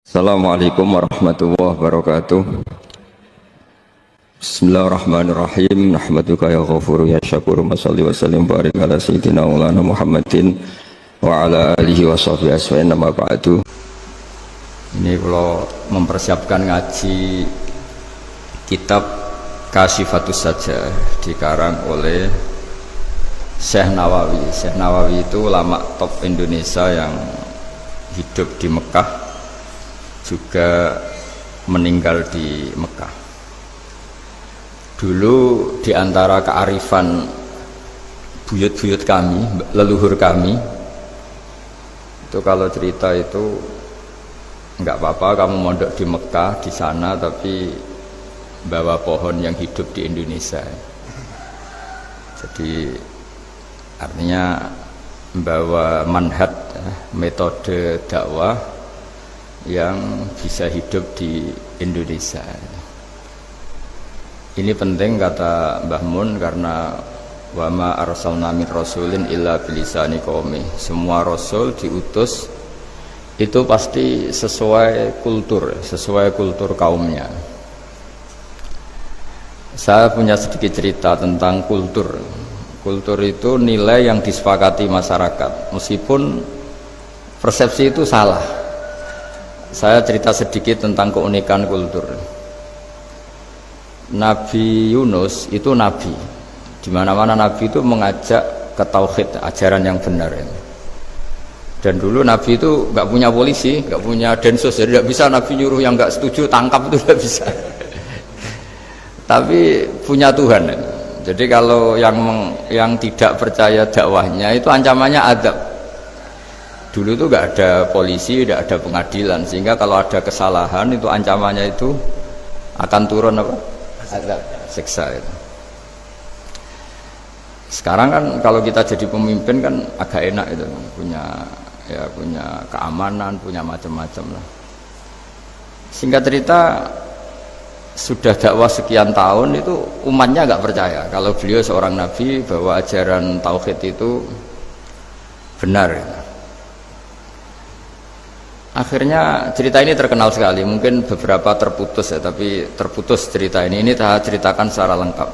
Assalamualaikum warahmatullahi wabarakatuh. Bismillahirrahmanirrahim. Nahmaduka ya ghafuru ya syakuru. Mashalli wa sallim barik ala sayyidina maulana Muhammadin wa ala alihi wa sahbihi aswa'in nama ba'du. Ini kalau mempersiapkan ngaji kitab Kasyifatus Sajah dikarang oleh Syekh Nawawi. Syekh Nawawi itu ulama top Indonesia yang hidup di Mekah, juga meninggal di Mekah. Dulu di antara kearifan buyut-buyut kami, leluhur kami, itu kalau cerita itu enggak apa-apa kamu mondok di Mekah di sana, tapi bawa pohon yang hidup di Indonesia. Jadi artinya membawa manhaj, metode dakwah yang bisa hidup di Indonesia. Ini penting kata Mbah Mun, karena wa ma arsalna min rasulin illa bilisani qaumi. Semua rasul diutus itu pasti sesuai kultur kaumnya. Saya punya sedikit cerita tentang kultur. Kultur itu nilai yang disepakati masyarakat, meskipun persepsi itu salah. Saya cerita sedikit tentang keunikan kultur. Nabi Yunus itu nabi. Di mana-mana nabi itu mengajak ke tauhid, ajaran yang benar. Dan dulu nabi itu nggak punya polisi, nggak punya densus, jadi nggak bisa nabi nyuruh yang nggak setuju tangkap, itu nggak bisa. Tapi punya Tuhan. Jadi kalau yang tidak percaya dakwahnya itu ancamannya azab. Dulu itu nggak ada polisi, nggak ada pengadilan, sehingga kalau ada kesalahan itu ancamannya itu akan turun apa? Azab, siksa itu. Sekarang kan kalau kita jadi pemimpin kan agak enak itu, punya keamanan, punya macam-macam lah. Singkat cerita, sudah dakwah sekian tahun itu umatnya nggak percaya kalau beliau seorang nabi, bahwa ajaran tauhid itu benar. Akhirnya cerita ini terkenal sekali, mungkin beberapa terputus ya, tapi terputus cerita ini saya ceritakan secara lengkap.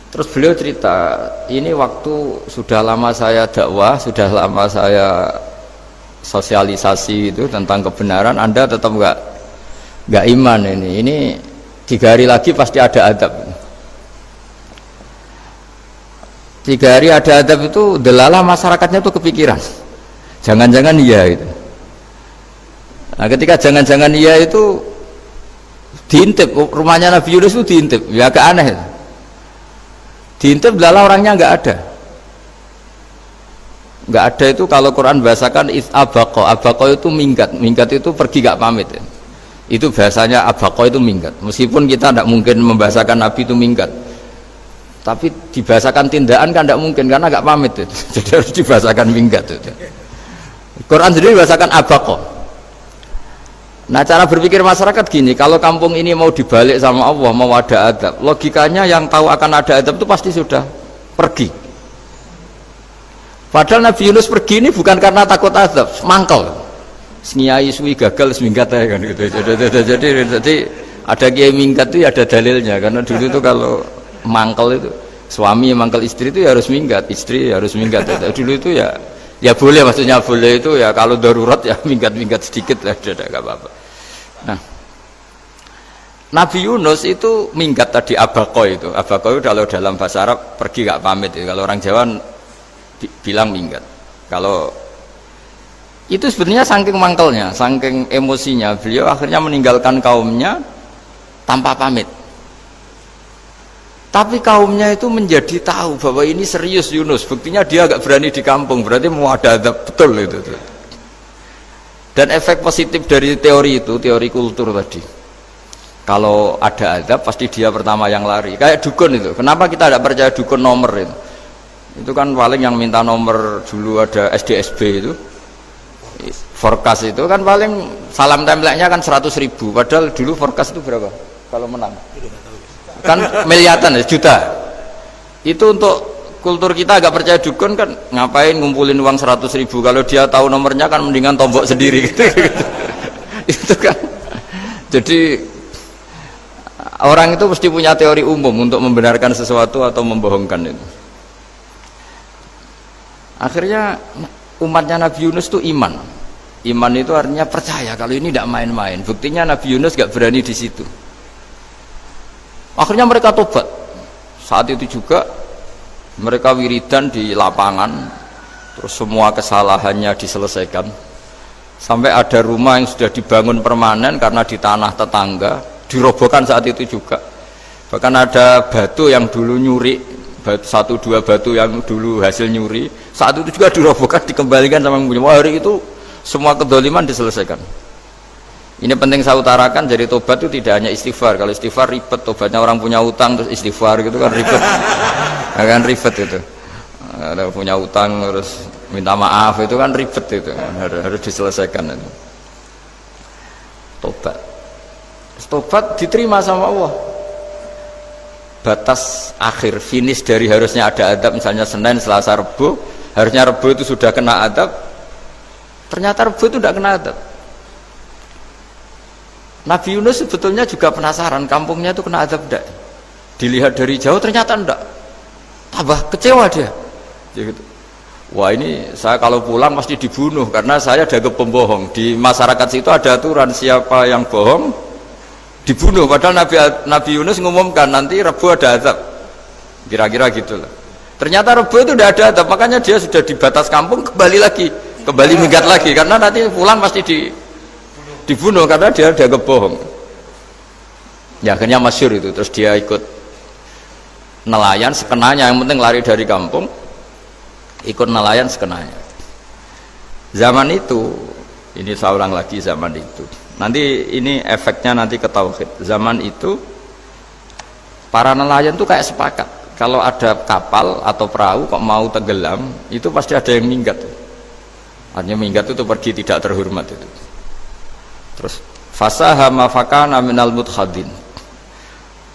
Terus beliau cerita, ini waktu sudah lama saya dakwah, sudah lama saya sosialisasi itu tentang kebenaran, Anda tetap nggak iman ini 3 hari lagi pasti ada adab. 3 hari ada adab itu delalah masyarakatnya tuh kepikiran. Jangan-jangan iya itu. Nah, ketika jangan-jangan iya itu diintip, rumahnya Nabi Yunus itu diintip, ya agak aneh. Diintip adalah orangnya nggak ada itu kalau Quran bahasakan abaqo itu minggat itu pergi nggak pamit ya. Itu bahasanya abaqo itu minggat. Meskipun kita tidak mungkin membahasakan Nabi itu minggat, tapi dibahasakan tindakan kan tidak mungkin karena nggak pamit itu. Jadi harus dibahasakan minggat itu. Quran sendiri bahasakan abaqo. Nah, cara berpikir masyarakat gini, kalau kampung ini mau dibalik sama Allah, mau ada adab, logikanya yang tahu akan ada adab itu pasti sudah pergi. Padahal Nabi Yunus pergi ini bukan karena takut adab, mangkel. Sniai suwi gagal seminggat ya kan gitu. Jadi ada kiai minggat itu ya ada dalilnya, karena dulu itu kalau mangkel itu suami mangkel istri itu ya harus minggat, istri harus minggat. Dulu itu ya boleh, maksudnya boleh itu ya kalau darurat ya minggat sedikit lah, tidak apa-apa. Nah, Nabi Yunus itu minggat tadi abaqo itu kalau dalam bahasa Arab pergi gak pamit ya. Kalau orang Jawa bilang minggat. Kalau itu sebenarnya saking mangkelnya, saking emosinya, beliau akhirnya meninggalkan kaumnya tanpa pamit. Tapi kaumnya itu menjadi tahu bahwa ini serius Yunus, buktinya dia agak berani di kampung, berarti mau ada adab betul itu. Dan efek positif dari teori itu, teori kultur tadi, kalau ada adab pasti dia pertama yang lari. Kayak dukun itu, kenapa kita tidak percaya dukun nomor itu? Itu kan paling yang minta nomor dulu ada SDSB itu, forecast itu kan paling salam templeknya kan 100.000, padahal dulu forecast itu berapa kalau menang? Kan miliaran ya, juta. Itu untuk kultur kita agak percaya dukun kan, ngapain ngumpulin uang 100.000 kalau dia tahu nomornya kan mendingan tombok sendiri gitu. Itu kan. Jadi orang itu mesti punya teori umum untuk membenarkan sesuatu atau membohongkan itu. Akhirnya umatnya Nabi Yunus itu iman. Iman itu artinya percaya kalau ini tidak main-main. Buktinya Nabi Yunus gak berani di situ. Akhirnya mereka tobat. Saat itu juga mereka wiridan di lapangan, terus semua kesalahannya diselesaikan. Sampai ada rumah yang sudah dibangun permanen karena di tanah tetangga, dirobohkan saat itu juga. Bahkan ada batu yang dulu nyuri, satu dua batu yang dulu hasil nyuri, saat itu juga dirobohkan, dikembalikan sama yang punya. Wah, hari itu semua kedoliman diselesaikan. Ini penting saya utarakan, jadi tobat itu tidak hanya istighfar. Kalau istighfar ribet, tobatnya orang punya utang terus istighfar gitu kan ribet. Kan ribet itu. Ada punya utang terus minta maaf itu kan ribet itu. Harus diselesaikan itu. Tobat diterima sama Allah. Batas akhir finish dari harusnya ada adab, misalnya Senin, Selasa, Rebu, harusnya Rebu itu sudah kena adab. Ternyata Rebu itu tidak kena adab. Nabi Yunus sebetulnya juga penasaran kampungnya itu kena adab tidak. Dilihat dari jauh ternyata tidak. Tambah kecewa dia. Gitu. Wah, ini saya kalau pulang pasti dibunuh karena saya dianggap pembohong. Di masyarakat situ ada aturan siapa yang bohong dibunuh. Padahal Nabi Yunus mengumumkan nanti Rebu ada adab. Kira-kira gitulah. Ternyata Rebu itu tidak ada adab, makanya dia sudah di batas kampung kembali minggat lagi karena nanti pulang pasti dibunuh karena dia dianggap bohong. Ya akhirnya masyhur itu, terus dia ikut nelayan sekenanya, yang penting lari dari kampung, ikut nelayan sekenanya. Zaman itu, ini saya ulang lagi, zaman itu nanti ini efeknya nanti ke tauhid. Zaman itu para nelayan tuh kayak sepakat kalau ada kapal atau perahu kok mau tenggelam itu pasti ada yang minggat. Artinya minggat itu pergi tidak terhormat itu. Terus fasahama fakana minal mudkhadin.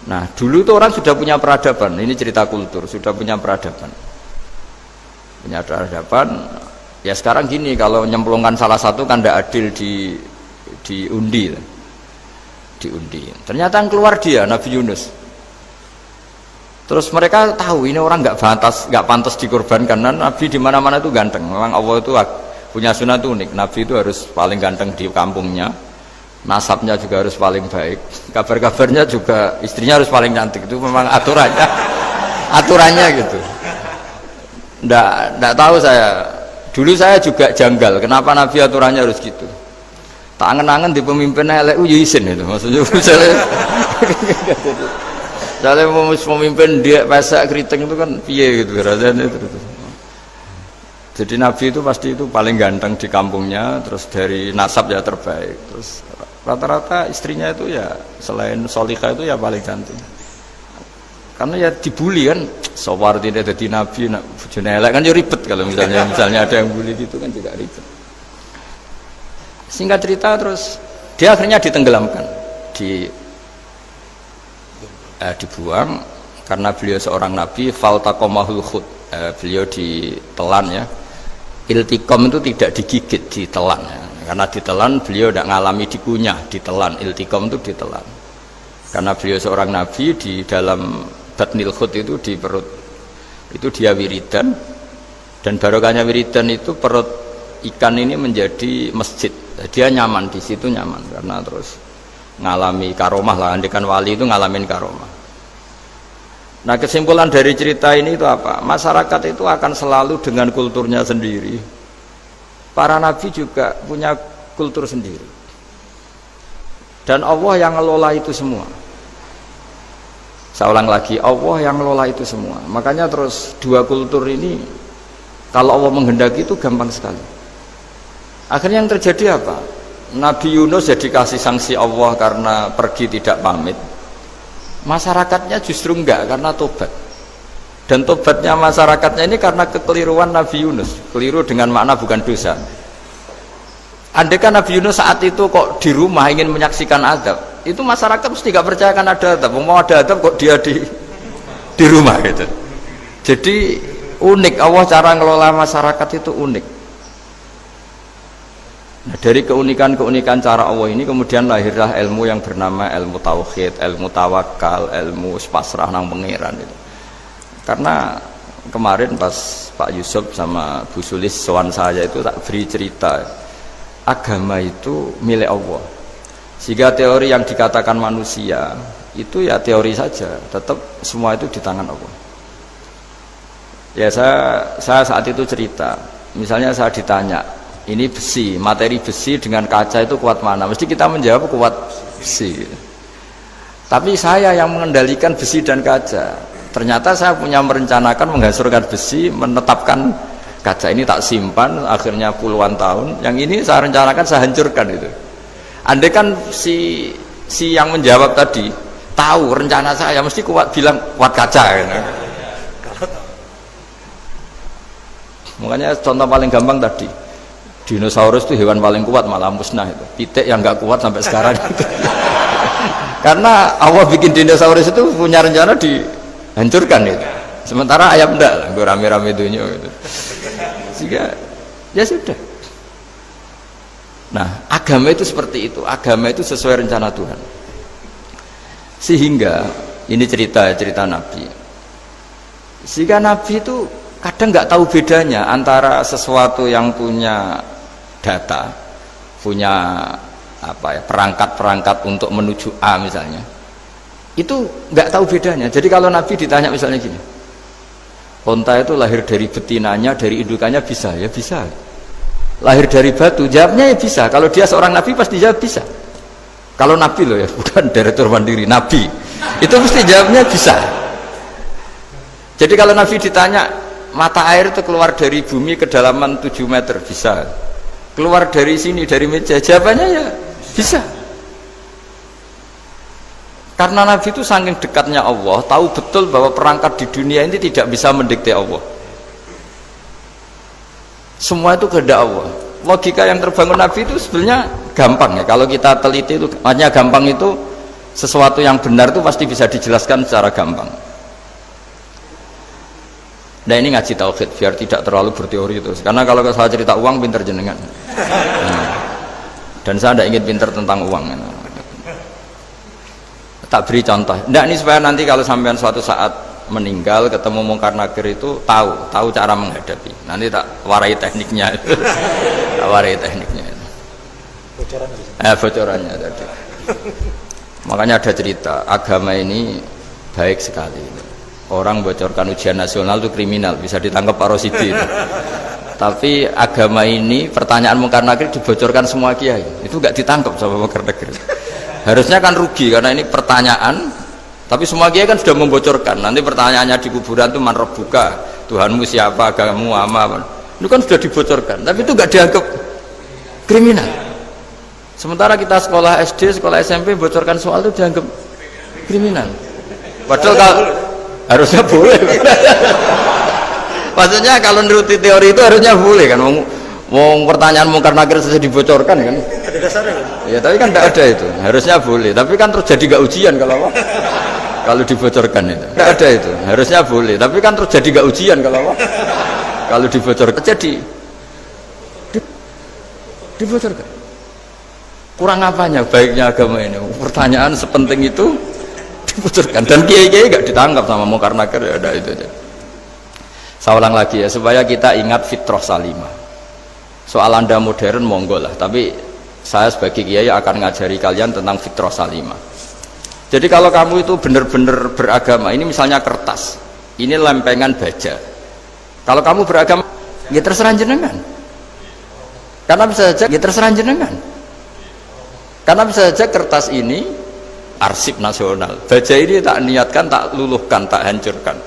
Nah, dulu itu orang sudah punya peradaban. Ini cerita kultur, sudah punya peradaban. Punya peradaban. Ya sekarang gini, kalau nyemplungkan salah satu kan tidak adil diundi. Ternyata yang keluar dia Nabi Yunus. Terus mereka tahu ini orang nggak pantas dikorbankan. Dan Nabi di mana-mana itu ganteng. Memang Allah itu punya sunat unik. Nabi itu harus paling ganteng di kampungnya. Nasabnya juga harus paling baik, kabar-kabarnya juga istrinya harus paling cantik. Itu memang aturannya gitu. Nggak tahu saya, dulu saya juga janggal kenapa Nabi aturannya harus gitu. Tak angen-angen di pemimpin elek izin itu maksudnya. Misalnya pemimpin dia pasak keriting itu kan piye gitu rasanya itu. Jadi Nabi itu pasti itu paling ganteng di kampungnya, terus dari nasab ya terbaik, terus rata-rata istrinya itu ya selain solihah itu ya paling cantik. Karena ya dibully kan, sopar tidak jadi Nabi, bujune elek kan ya ribet kalau misalnya ada yang bully gitu kan tidak ribet. Singkat cerita terus dia akhirnya ditenggelamkan, dibuang karena beliau seorang Nabi, faltaqamahul khut, beliau ditelan ya. Iltikom itu tidak digigit, ditelan ya. Karena ditelan beliau tidak ngalami dikunyah, ditelan. Iltikom itu ditelan karena beliau seorang Nabi. Di dalam batnil khut itu di perut itu dia wiridan, dan barokahnya wiridan itu perut ikan ini menjadi masjid. Dia nyaman di situ, nyaman karena terus ngalami karomah lah. Andikan wali itu ngalamin karomah. Nah, kesimpulan dari cerita ini itu apa? Masyarakat itu akan selalu dengan kulturnya sendiri. Para nabi juga punya kultur sendiri. Dan Allah yang ngelola itu semua. Saya ulang lagi, Allah yang ngelola itu semua. Makanya terus dua kultur ini kalau Allah menghendaki itu gampang sekali. Akhirnya yang terjadi apa? Nabi Yunus jadi kasih sanksi Allah karena pergi tidak pamit. Masyarakatnya justru enggak karena tobat. Dan tobatnya masyarakatnya ini karena kekeliruan Nabi Yunus. Keliru dengan makna bukan dosa. Andaikan Nabi Yunus saat itu kok di rumah ingin menyaksikan adab, itu masyarakat mesti gak percaya kan ada adab. Mau ada adab kok dia di rumah gitu. Jadi Unik, Allah cara ngelola masyarakat itu unik. Nah, dari keunikan-keunikan cara Allah ini kemudian lahirlah ilmu yang bernama ilmu tauhid, ilmu tawakal, ilmu pasrah nang pangeran itu. Karena kemarin pas Pak Yusuf sama Bu Sulis sowan saya itu tak beri cerita agama itu milik Allah. Sehingga teori yang dikatakan manusia itu ya teori saja, tetap semua itu di tangan Allah. Ya saya saat itu cerita, misalnya saya ditanya, ini besi, materi besi dengan kaca itu kuat mana? Mesti kita menjawab kuat besi. Tapi saya yang mengendalikan besi dan kaca. Ternyata saya punya merencanakan menghancurkan besi, menetapkan kaca ini tak simpan, akhirnya puluhan tahun. Yang ini saya rencanakan saya hancurkan itu. Andai kan si yang menjawab tadi tahu rencana saya, mesti kuat bilang kuat kaca. Gitu. Makanya contoh paling gampang tadi. Dinosaurus itu hewan paling kuat malah musnah itu. Pitik yang nggak kuat sampai sekarang itu. Karena Allah bikin dinosaurus itu punya rencana dihancurkan itu. Sementara ayam enggak lah, gue rame-rame dunia gitu. Sehingga ya sudah. Nah, agama itu seperti itu. Agama itu sesuai rencana Tuhan. Sehingga ini cerita Nabi. Sehingga Nabi itu kadang nggak tahu bedanya antara sesuatu yang punya data, punya perangkat-perangkat untuk menuju A misalnya, itu nggak tahu bedanya. Jadi kalau Nabi ditanya misalnya gini, onta itu lahir dari betinanya, dari indukannya bisa, ya bisa. Lahir dari batu, jawabnya ya bisa. Kalau dia seorang Nabi pasti jawab bisa. Kalau Nabi loh ya, bukan direktur mandiri, Nabi itu mesti jawabnya bisa. Jadi kalau Nabi ditanya mata air itu keluar dari bumi kedalaman 7 meter, bisa. Keluar dari sini, dari meja, jawabannya ya bisa. Karena Nabi itu saking dekatnya Allah, tahu betul bahwa perangkat di dunia ini tidak bisa mendikte Allah. Semua itu kehendak Allah. Logika yang terbangun Nabi itu sebenarnya gampang ya. Kalau kita teliti itu hanya gampang, itu sesuatu yang benar itu pasti bisa dijelaskan secara gampang. Nah ini ngaji tauhid biar tidak terlalu berteori itu. Karena kalau saya cerita uang pinter jenengan. Dan saya tidak ingin pinter tentang uang. Tak beri contoh. Nah ini supaya nanti kalau sampean suatu saat meninggal ketemu mungkar nakir itu tahu cara menghadapi. Nanti tak warai tekniknya. Tak warai tekniknya. Bocorannya tadi. Makanya ada cerita agama ini baik sekali. Orang bocorkan ujian nasional itu kriminal, bisa ditangkap Pak Rosidi. Tapi agama ini pertanyaan mungkar nakir dibocorkan semua kiai, itu nggak ditangkap sama mungkar nakir. Harusnya kan rugi karena ini pertanyaan, tapi semua kiai kan sudah membocorkan. Nanti pertanyaannya di kuburan itu man rabbuka, Tuhanmu siapa, agamamu apa, itu kan sudah dibocorkan. Tapi itu nggak dianggap kriminal. Sementara kita sekolah SD, sekolah SMP bocorkan soal itu dianggap kriminal. Padahal kalau harusnya boleh. Maksudnya kalau menuruti teori itu harusnya boleh kan. Wong pertanyaan mungkar nakir saja dibocorkan kan. Ada dasarnya kan? Ya tapi kan tidak ada itu. Harusnya boleh. Tapi kan terus jadi nggak ujian kalau dibocorkan itu. Tidak ada itu. Harusnya boleh. Tapi kan terus jadi nggak ujian kalau dibocorkan. Jadi dibocorkan. Kurang apanya baiknya agama ini? Pertanyaan sepenting itu dibocorkan, dan kiai-kiai gak ditangkap sama mungkar nakir, ya ada itu aja. Saya ulang lagi ya supaya kita ingat fitrah salimah. Soal Anda modern monggo lah, tapi saya sebagai kiai akan ngajari kalian tentang fitrah salimah. Jadi kalau kamu itu benar-benar beragama, ini misalnya kertas, ini lempengan baja. Kalau kamu beragama, ya terserah jenengan. Karena bisa saja ya terserah jenengan. Karena bisa saja kertas ini arsip nasional, baja ini tak niatkan, tak luluhkan, tak hancurkan.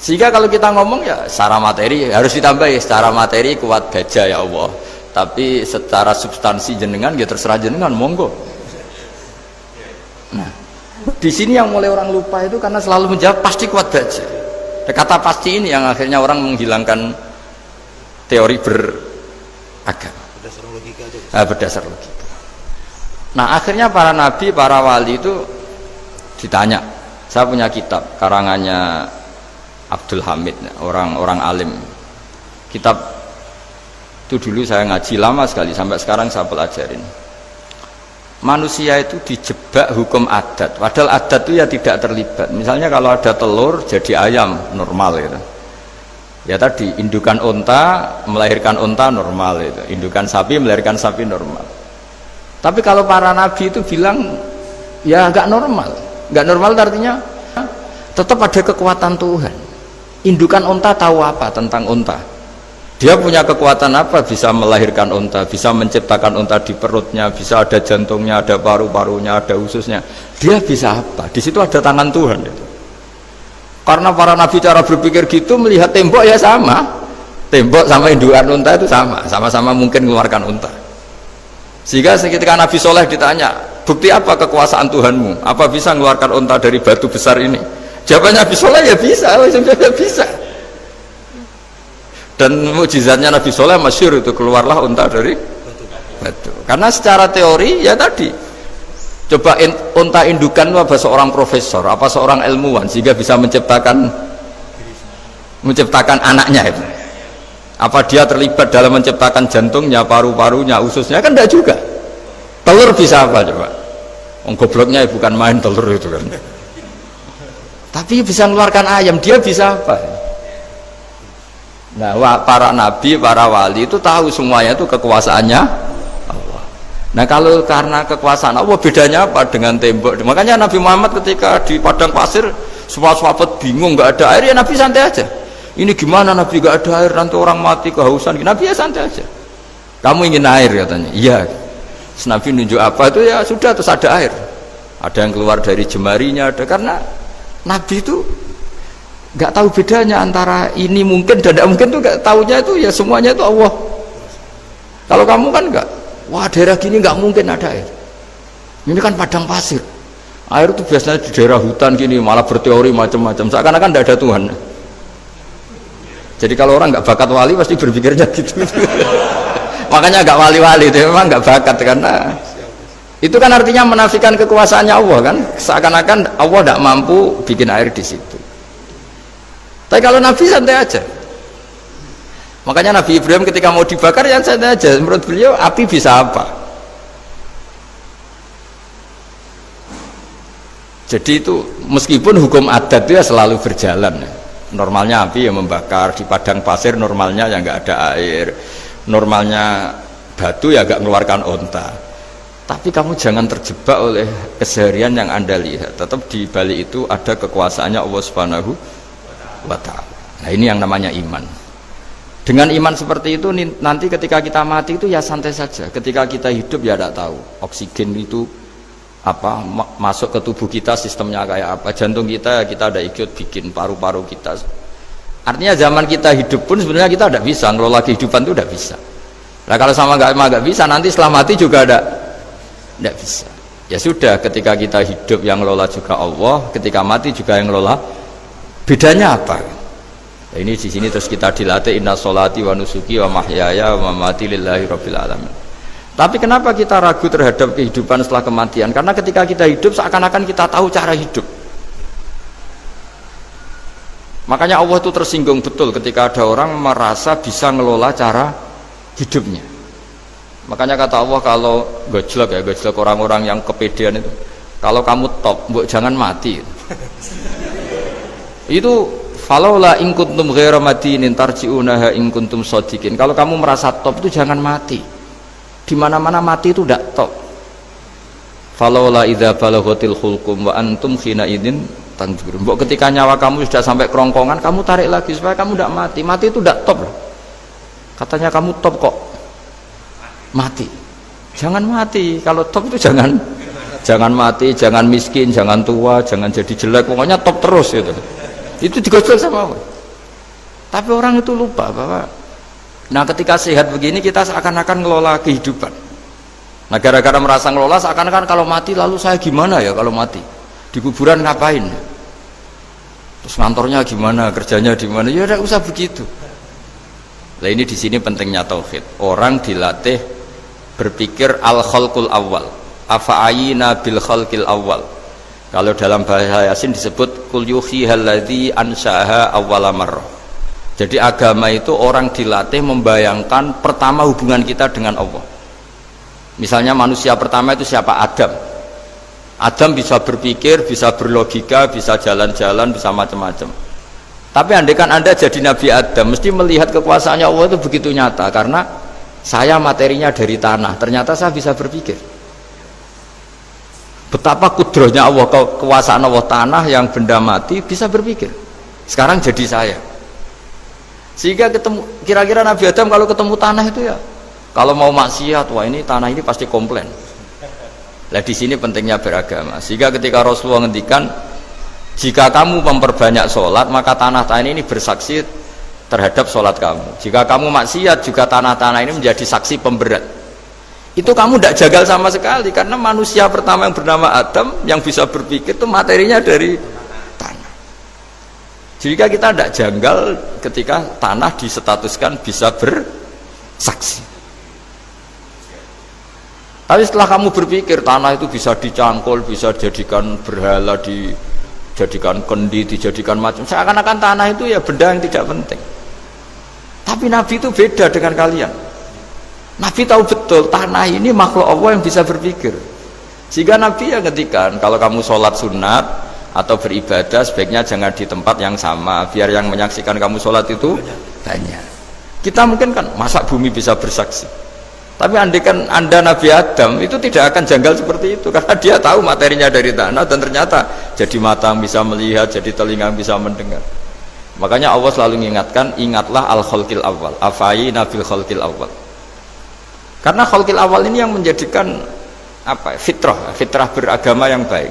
Sehingga kalau kita ngomong ya secara materi harus ditambah ya, secara materi kuat baja ya Allah, tapi secara substansi jenengan ya terserah jenengan, monggo. Nah di sini yang mulai orang lupa itu karena selalu menjawab pasti kuat baja. Kata pasti ini yang akhirnya orang menghilangkan teori beragama. Berdasar logika. Nah akhirnya para nabi, para wali itu ditanya, Saya punya kitab karangannya Abdul Hamid, orang alim. Kitab itu dulu saya ngaji lama sekali, sampai sekarang saya pelajarin. Manusia itu dijebak hukum adat, padahal adat itu ya tidak terlibat. Misalnya kalau ada telur jadi ayam normal gitu. Ya tadi indukan unta melahirkan unta normal itu, indukan sapi melahirkan sapi normal. Tapi kalau para nabi itu bilang ya nggak normal. Nggak normal artinya tetap ada kekuatan Tuhan. Indukan unta tahu apa tentang unta? Dia punya kekuatan apa? Bisa melahirkan unta, bisa menciptakan unta di perutnya, bisa ada jantungnya, ada paru-parunya, ada ususnya. Dia bisa apa? Di situ ada tangan Tuhan itu. Karena para nabi cara berpikir gitu, melihat tembok ya sama. Tembok sama indukan unta itu sama, sama-sama mungkin mengeluarkan unta. Sehingga ketika Nabi Soleh ditanya, bukti apa kekuasaan Tuhanmu? Apa bisa mengeluarkan unta dari batu besar ini? Jawabannya Nabi Soleh ya bisa, ya bisa. Dan mukjizatnya Nabi Soleh masyhur itu, keluarlah unta dari batu. Karena secara teori ya tadi, coba unta indukan itu apa seorang profesor, apa seorang ilmuwan sehingga bisa menciptakan anaknya itu. Apa dia terlibat dalam menciptakan jantungnya, paru-parunya, ususnya? Kan enggak juga. Telur bisa apa coba? Gobloknya bukan main telur itu kan. Tapi bisa mengeluarkan ayam, dia bisa apa? Nah, para nabi, para wali itu tahu semuanya itu kekuasaannya Allah. Nah, kalau karena kekuasaan Allah, bedanya apa dengan tembok? Makanya Nabi Muhammad ketika di padang pasir, semua sahabat bingung, nggak ada air, ya Nabi santai aja. Ini gimana Nabi gak ada air, nanti orang mati kehausan. Nabi ya santai aja. Kamu ingin air katanya. Iya. Nabi nunjuk apa itu ya sudah, terus ada air. Ada yang keluar dari jemarinya, ada. Karena Nabi itu gak tahu bedanya antara ini mungkin dan tidak mungkin tuh, gak tahunya itu ya semuanya itu Allah. Kalau kamu kan gak, wah daerah gini gak mungkin ada air. Ini kan padang pasir. Air itu biasanya di daerah hutan gini malah berteori macam-macam. Seakan-akan tidak ada Tuhan. Jadi kalau orang nggak bakat wali pasti berpikirnya gitu. Makanya nggak wali-wali itu memang nggak bakat, karena itu kan artinya menafikan kekuasaannya Allah kan. Seakan-akan Allah tidak mampu bikin air di situ. Tapi kalau Nabi santai aja. Makanya Nabi Ibrahim ketika mau dibakar ya santai aja. Menurut beliau api bisa apa? Jadi itu meskipun hukum adat itu ya selalu berjalan. Normalnya api yang membakar, di padang pasir normalnya yang nggak ada air, normalnya batu ya nggak mengeluarkan onta. Tapi kamu jangan terjebak oleh keseharian yang Anda lihat. Tetap di balik itu ada kekuasaannya Allah Subhanahu wa Ta'ala. Nah, ini yang namanya iman. Dengan iman seperti itu nanti ketika kita mati itu ya santai saja. Ketika kita hidup ya tidak tahu oksigen itu apa masuk ke tubuh kita, sistemnya kayak apa, jantung kita ada ikut bikin, paru-paru kita. Artinya zaman kita hidup pun sebenarnya kita tidak bisa ngelola kehidupan, itu tidak bisa. Nah kalau sama nggak bisa, nanti setelah mati juga tidak bisa. Ya sudah, ketika kita hidup yang ngelola juga Allah, ketika mati juga yang ngelola. Bedanya apa? Nah, ini di sini terus kita dilatih, inna sholati wa nusuki wa mahyaya wa mamati lillahi rabbil alamin. Tapi kenapa kita ragu terhadap kehidupan setelah kematian? Karena ketika kita hidup seakan-akan kita tahu cara hidup. Makanya Allah itu tersinggung betul ketika ada orang merasa bisa ngelola cara hidupnya. Makanya kata Allah, kalau gojlok orang-orang yang kepedean itu, kalau kamu top, jangan mati. Itu falaula in kuntum ghaira madinin tarji'unaha in kuntum shadiqin. Kalau kamu merasa top itu jangan mati. Di mana-mana mati itu tidak top. Falaula idza balaghatil khulqum wa antum khina idzin tanzurun. Mbok ketika nyawa kamu sudah sampai kerongkongan, kamu tarik lagi supaya kamu tidak mati. Mati itu tidak top loh. Katanya kamu top kok mati. Jangan mati. Kalau top itu jangan mati, jangan miskin, jangan tua, jangan jadi jelek. Pokoknya top terus gitu. Itu digosok sama Allah. Tapi orang itu lupa bahwa nah ketika sehat begini kita seakan-akan ngelola kehidupan. Nah gara-gara merasa ngelola seakan-akan kalau mati lalu saya gimana ya kalau mati? Di kuburan ngapain? Terus ngantornya gimana? Kerjanya di mana? Ya tidak usah begitu. Nah ini di sini pentingnya tauhid. Orang dilatih berpikir al-khalqul awal. Afa'ayina bil khalqil awal. Kalau dalam bahasa Yasin disebut kul yuhyihal ladzi ansha'aha awwala marrah. Jadi agama itu orang dilatih membayangkan pertama hubungan kita dengan Allah. Misalnya manusia pertama itu siapa? Adam. Adam bisa berpikir, bisa berlogika, bisa jalan-jalan, bisa macam-macam. Tapi andaikan Anda jadi Nabi Adam, mesti melihat kekuasaannya Allah itu begitu nyata, karena saya materinya dari tanah, ternyata saya bisa berpikir. Betapa kudrohnya Allah, kekuasaan Allah, tanah yang benda mati bisa berpikir. Sekarang jadi saya. Sehingga ketemu, kira-kira Nabi Adam kalau ketemu tanah itu ya, kalau mau maksiat, wah ini tanah ini pasti komplain. Nah di sini pentingnya beragama. Sehingga ketika Rasulullah ngendikan, jika kamu memperbanyak sholat, maka tanah-tanah ini bersaksi terhadap sholat kamu. Jika kamu maksiat, juga tanah-tanah ini menjadi saksi pemberat. Itu kamu tidak jagal sama sekali, karena manusia pertama yang bernama Adam yang bisa berpikir itu materinya dari tanah. Jika kita tidak janggal ketika tanah disetatuskan bisa bersaksi. Tapi setelah kamu berpikir tanah itu bisa dicangkul, bisa dijadikan berhala, dijadikan kendi, dijadikan macam, seakan-akan tanah itu ya benda yang tidak penting. Tapi Nabi itu beda dengan kalian. Nabi tahu betul tanah ini makhluk Allah yang bisa berpikir. Sehingga Nabi ya ngetikan, kalau kamu sholat sunat atau beribadah sebaiknya jangan di tempat yang sama, biar yang menyaksikan kamu sholat itu banyak. Kita mungkin kan masa bumi bisa bersaksi, tapi andaikan Anda Nabi Adam itu tidak akan janggal seperti itu, karena dia tahu materinya dari tanah, dan ternyata jadi mata yang bisa melihat, jadi telinga yang bisa mendengar. Makanya Allah selalu mengingatkan, ingatlah al-khalqil awal, afayina bil khalqil awal. Karena khalqil awal ini yang menjadikan apa? Fitrah beragama yang baik.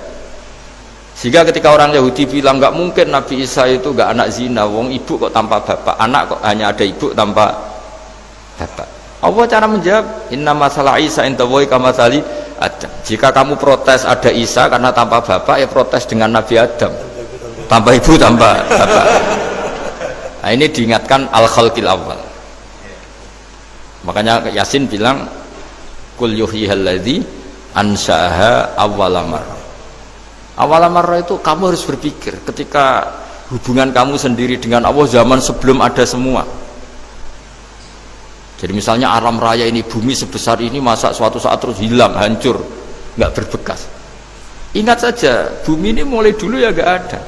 Sehingga ketika orang Yahudi bilang nggak mungkin Nabi Isa itu nggak anak zina, wong ibu kok tanpa bapak, anak kok hanya ada ibu tanpa bapak. Allah cara menjawab, inna masalah Isa indallahi kamatsali Adam. Jika kamu protes ada Isa karena tanpa bapak, ya protes dengan Nabi Adam, tanpa ibu tanpa bapak. Nah ini diingatkan al-khalqil awal. Makanya Yasin bilang kul yuhyihal ladzi ansha'aha awwala marrah. Awwala marrah itu kamu harus berpikir ketika hubungan kamu sendiri dengan Allah zaman sebelum ada semua. Jadi misalnya alam raya ini, bumi sebesar ini, masa suatu saat terus hilang, hancur, nggak berbekas. Ingat saja, bumi ini mulai dulu ya nggak ada.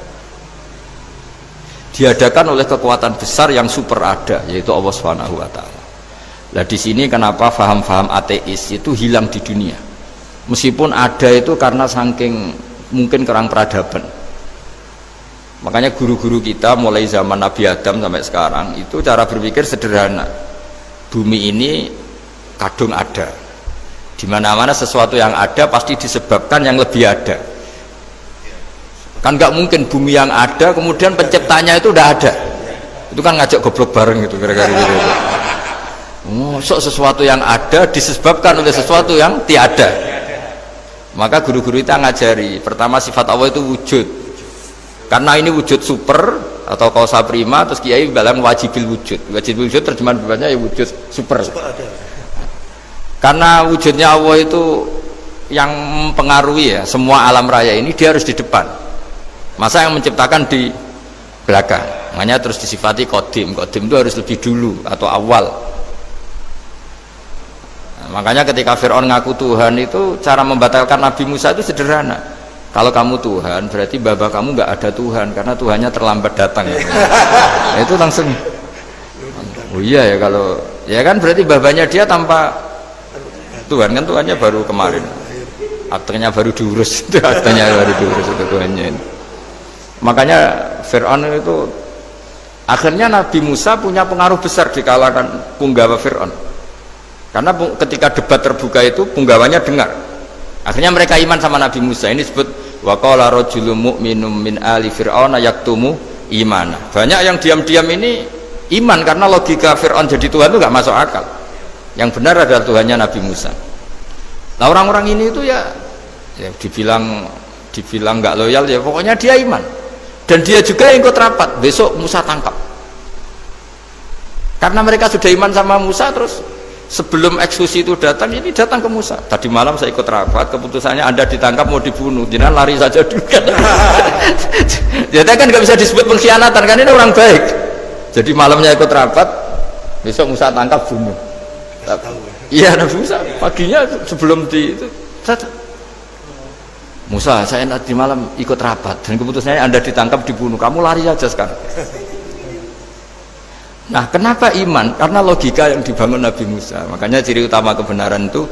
Diadakan oleh kekuatan besar yang super ada, yaitu Allah Subhanahu wa Ta'ala. Nah di sini kenapa faham-faham ateis itu hilang di dunia, meskipun ada itu karena saking mungkin kurang peradaban. Makanya guru-guru kita mulai zaman Nabi Adam sampai sekarang itu cara berpikir sederhana. Bumi ini kadung ada, di mana-mana sesuatu yang ada pasti disebabkan yang lebih ada. Kan nggak mungkin bumi yang ada kemudian penciptanya itu udah ada. Itu kan ngajak goblok bareng gitu kira-kira gitu. Sesuatu yang ada disebabkan oleh sesuatu yang tiada. Maka guru-guru kita ngajari, pertama sifat Allah itu wujud, karena ini wujud super atau kausa prima, terus kiai bilang wajibil wujud. Wajibil wujud terjemahan bebasnya ya wujud super. Karena wujudnya Allah itu yang mempengaruhi ya semua alam raya ini, dia harus di depan. Masa yang menciptakan di belakang? Makanya terus disifati qadim. Qadim itu harus lebih dulu atau awal. Makanya ketika Fir'aun ngaku Tuhan itu cara membatalkan Nabi Musa itu sederhana. Kalau kamu Tuhan berarti baba kamu nggak ada Tuhan, karena Tuhannya terlambat datang. Itu langsung, oh iya ya, kalau ya kan berarti babanya dia tanpa Tuhan, kan Tuhannya baru kemarin, aktenya baru diurus, itu aktenya baru diurus itu Tuhannya ini. Makanya Fir'aun itu akhirnya Nabi Musa punya pengaruh besar di kalangan punggawa Fir'aun. Karena ketika debat terbuka itu punggawanya dengar, akhirnya mereka iman sama Nabi Musa. Ini disebut wa qala rajulun mu'minun min ali fir'auna yaktumu imana. Banyak yang diam-diam ini iman karena logika Fir'aun jadi Tuhan itu nggak masuk akal. Yang benar adalah Tuhannya Nabi Musa. Nah orang-orang ini itu ya dibilang nggak loyal ya, pokoknya dia iman. Dan dia juga yang ikut rapat, besok Musa tangkap. Karena mereka sudah iman sama Musa, terus sebelum eksekusi itu datang, ini datang ke Musa. Tadi malam saya ikut rapat, keputusannya Anda ditangkap mau dibunuh, jangan lari saja dulu kan. Jadi kan nggak bisa disebut pengkhianatan, kan ini orang baik. Jadi malamnya ikut rapat, besok Musa tangkap bunuh. Iya, Nabi Musa paginya sebelum itu, Musa, saya nanti malam ikut rapat dan keputusannya Anda ditangkap dibunuh, kamu lari saja sekarang. Nah, kenapa iman? Karena logika yang dibangun Nabi Musa. Makanya ciri utama kebenaran itu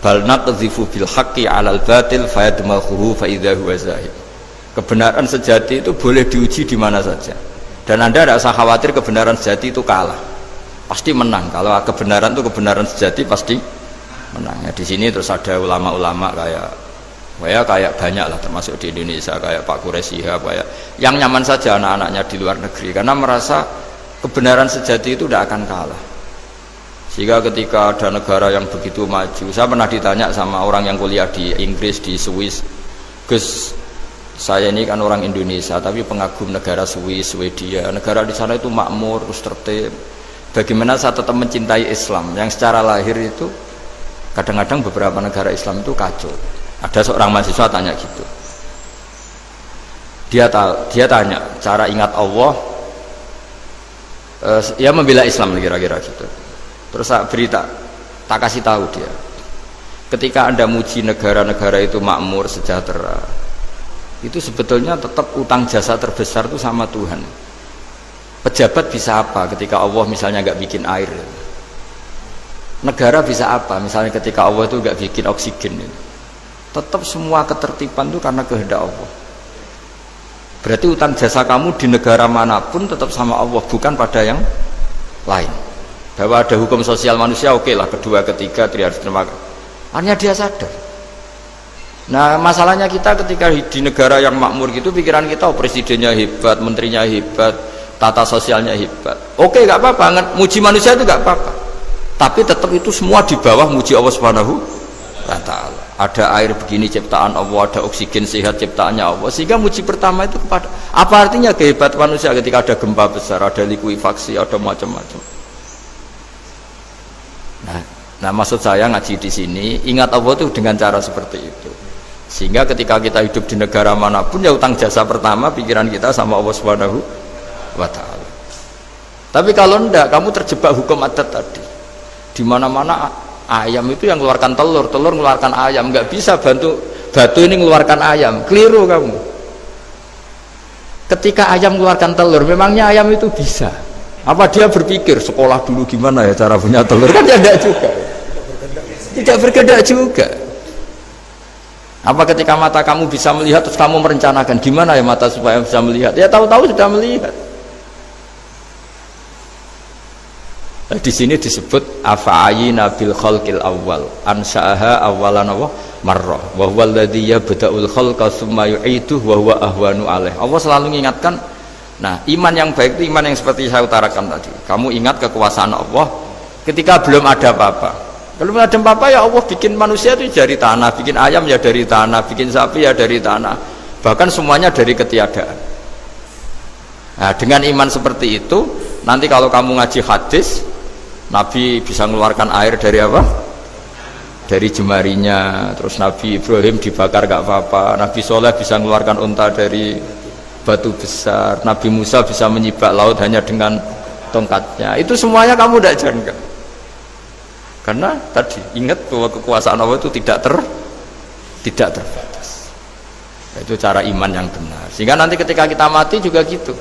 bal naqdhifu bil haqqi 'alal batil fayadmaghuhu fa idza huwa zahid. Kebenaran sejati itu boleh diuji di mana saja. Dan Anda tidak usah khawatir kebenaran sejati itu kalah. Pasti menang. Kalau kebenaran itu kebenaran sejati pasti menang. Ya, di sini terus ada ulama-ulama kayak banyak lah, termasuk di Indonesia kayak Pak Quraisy kayak yang nyaman saja anak-anaknya di luar negeri karena merasa kebenaran sejati itu tidak akan kalah. Sehingga ketika ada negara yang begitu maju, saya pernah ditanya sama orang yang kuliah di Inggris, di Swiss, Gus, saya ini kan orang Indonesia tapi pengagum negara Swiss, Swedia, negara di sana itu makmur, terus tertib, bagaimana saya tetap mencintai Islam yang secara lahir itu kadang-kadang beberapa negara Islam itu kacau. Ada seorang mahasiswa tanya gitu, dia tanya cara ingat Allah, ya membela Islam kira-kira gitu. Terus saya berita, tak kasih tahu dia, ketika Anda muji negara-negara itu makmur, sejahtera, itu sebetulnya tetap utang jasa terbesar itu sama Tuhan. Pejabat bisa apa ketika Allah misalnya nggak bikin air? Negara bisa apa misalnya ketika Allah itu nggak bikin oksigen? Tetap semua ketertiban itu karena kehendak Allah. Berarti utang jasa kamu di negara manapun tetap sama Allah, bukan pada yang lain. Bahwa ada hukum sosial manusia, oke lah, kedua, ketiga, dia harus terima. Hanya dia sadar. Nah, masalahnya kita ketika di negara yang makmur gitu, pikiran kita, oh, presidennya hebat, menterinya hebat, tata sosialnya hebat. Oke, nggak apa-apa, muji manusia itu nggak apa-apa. Tapi tetap itu semua di bawah muji Allah Subhanahu wa Ta'ala. Ada air begini ciptaan Allah, ada oksigen sehat ciptaannya Allah, sehingga muji pertama itu kepada apa artinya kehebatan manusia ketika ada gempa besar, ada likuifaksi, ada macam-macam. Nah, maksud saya ngaji di sini ingat Allah itu dengan cara seperti itu, sehingga ketika kita hidup di negara manapun ya utang jasa pertama pikiran kita sama Allah Subhanahu wa Ta'ala. Tapi kalau enggak, kamu terjebak hukum adat tadi, di mana-mana ayam itu yang mengeluarkan telur, telur mengeluarkan ayam, nggak bisa batu ini mengeluarkan ayam, keliru kamu. Ketika ayam mengeluarkan telur, memangnya ayam itu bisa? Apa dia berpikir sekolah dulu gimana ya cara punya telur? Kan tidak juga, tidak berkehendak juga. Apa ketika mata kamu bisa melihat terus kamu merencanakan gimana ya mata supaya bisa melihat? Ya tahu-tahu sudah melihat. Di sini disebut afa'ayina bil khalqil awwal ansa'aha awwalan marrah wa huwa alladhi yabda'ul khalqa tsumma yu'iduhu wa huwa ahwanu alaih. Allah selalu mengingatkan. Nah, iman yang baik itu iman yang seperti saya utarakan tadi. Kamu ingat kekuasaan Allah ketika belum ada apa-apa. Belum ada apa-apa ya Allah bikin manusia itu dari tanah, bikin ayam ya dari tanah, bikin sapi ya dari tanah. Bahkan semuanya dari ketiadaan. Nah, dengan iman seperti itu, nanti kalau kamu ngaji hadis, Nabi bisa mengeluarkan air dari apa? Dari jemarinya. Terus Nabi Ibrahim dibakar gak apa-apa. Nabi Soleh bisa mengeluarkan unta dari batu besar. Nabi Musa bisa menyibak laut hanya dengan tongkatnya. Itu semuanya kamu tidak jangka. Karena tadi ingat bahwa kekuasaan Allah itu tidak terbatas. Itu cara iman yang benar. Sehingga nanti ketika kita mati juga gitu.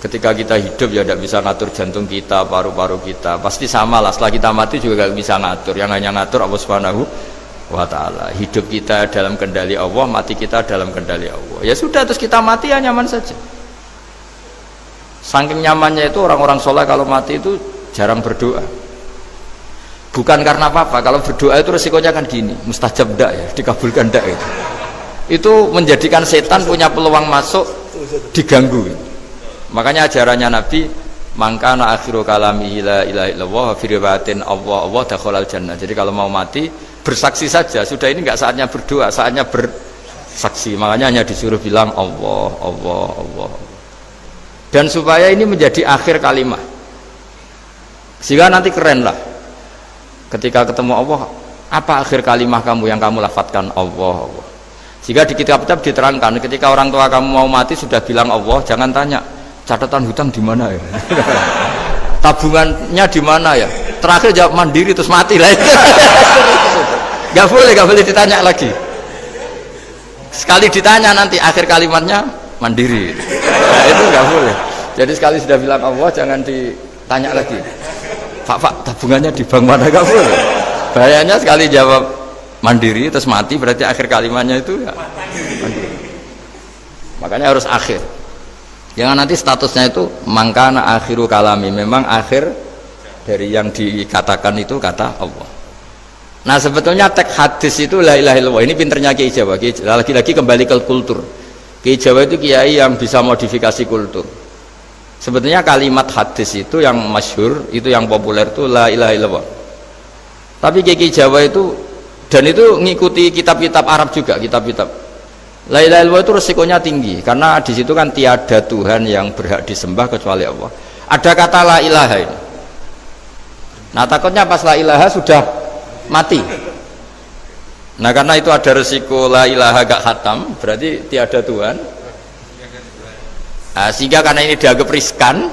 Ketika kita hidup ya tidak bisa ngatur jantung kita, paru-paru kita, pasti sama lah. Setelah kita mati juga tidak bisa ngatur, yang hanya ngatur Allah Subhanahu wa Ta'ala. Hidup kita dalam kendali Allah, mati kita dalam kendali Allah. Ya sudah, terus kita mati ya nyaman saja. Saking nyamannya itu orang-orang soleh kalau mati itu jarang berdoa. Bukan karena apa-apa, kalau berdoa itu resikonya kan gini, mustajab ndak ya, dikabulkan ndak itu. Itu menjadikan setan punya peluang masuk, diganggu. Makanya ajarannya Nabi, mangkana akhiru kalamihi la ilaha illallah wa fi riwayatin Allah dakhalal jannah. Jadi kalau mau mati bersaksi saja, sudah ini enggak saatnya berdoa, saatnya bersaksi. Makanya hanya disuruh bilang Allah, Allah, Allah. Dan supaya ini menjadi akhir kalimat. Sehingga nanti keren lah. ketika ketemu Allah, apa akhir kalimah kamu yang kamu lafadzkan? Allah, Allah. Jika di kitab-kitab diterangkan, ketika orang tua kamu mau mati sudah bilang Allah, jangan tanya catatan hutang di mana ya, tabungannya di mana ya, terakhir jawab mandiri terus mati lah. Gak boleh ditanya lagi. Sekali ditanya nanti akhir kalimatnya mandiri. Nah, itu gak boleh. Jadi sekali sudah bilang Allah jangan ditanya lagi. Pak, tabungannya di bank mana? Gak boleh. Bahayanya sekali jawab mandiri terus mati berarti akhir kalimatnya itu ya mandiri. Makanya harus akhir. Jangan nanti statusnya itu mangkana akhiru kalami, memang akhir dari yang dikatakan itu kata Allah. Nah sebetulnya teks hadis itu la ilaha illallah. Ini pinternya Kiai Jawa. Lagi-lagi kembali ke kultur. Kiai Jawa itu kiai yang bisa modifikasi kultur. Sebetulnya kalimat hadis itu yang masyhur, itu yang populer itu la ilaha illallah. Tapi Kiai Jawa itu, dan itu ngikuti kitab-kitab Arab juga, kitab-kitab. La ilaha illallah itu resikonya tinggi karena di situ kan tiada Tuhan yang berhak disembah kecuali Allah. Ada kata la ilaha ini. Nah takutnya pas la ilaha sudah mati. Nah karena itu ada resiko la ilaha gak khatam, berarti tiada Tuhan. Nah, sehingga karena ini dianggap riskan,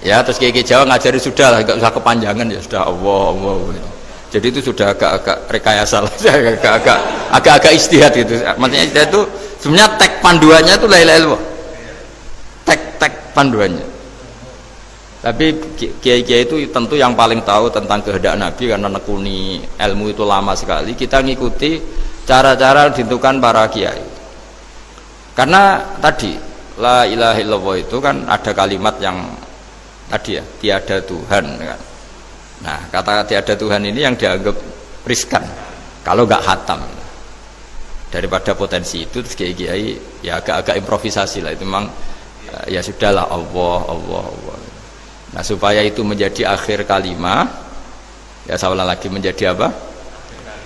ya terus Kiai Jawa ngajari sudah lah, gak usah kepanjangan ya sudah Allah, Allah. Jadi itu sudah agak-agak rekayasa lah, agak-agak istihad gitu. Maksudnya istihad itu sebenarnya teks panduannya itu la ilaha illallah. Teks panduannya. Tapi kiai-kiai itu tentu yang paling tahu tentang kehendak Nabi karena nekuni ilmu itu lama sekali. Kita ngikuti cara-cara ditentukan para kiai. Karena tadi la ilaha illallah itu kan ada kalimat yang tadi ya, tiada Tuhan kan. Nah kata tiada Tuhan ini yang dianggap riskan kalau nggak khatam. Daripada potensi itu terus kiai-kiai ya agak-agak improvisasi lah, itu memang ya sudahlah Allah, Allah, Allah. Nah supaya itu menjadi akhir kalimah, ya saya ulang lagi menjadi apa?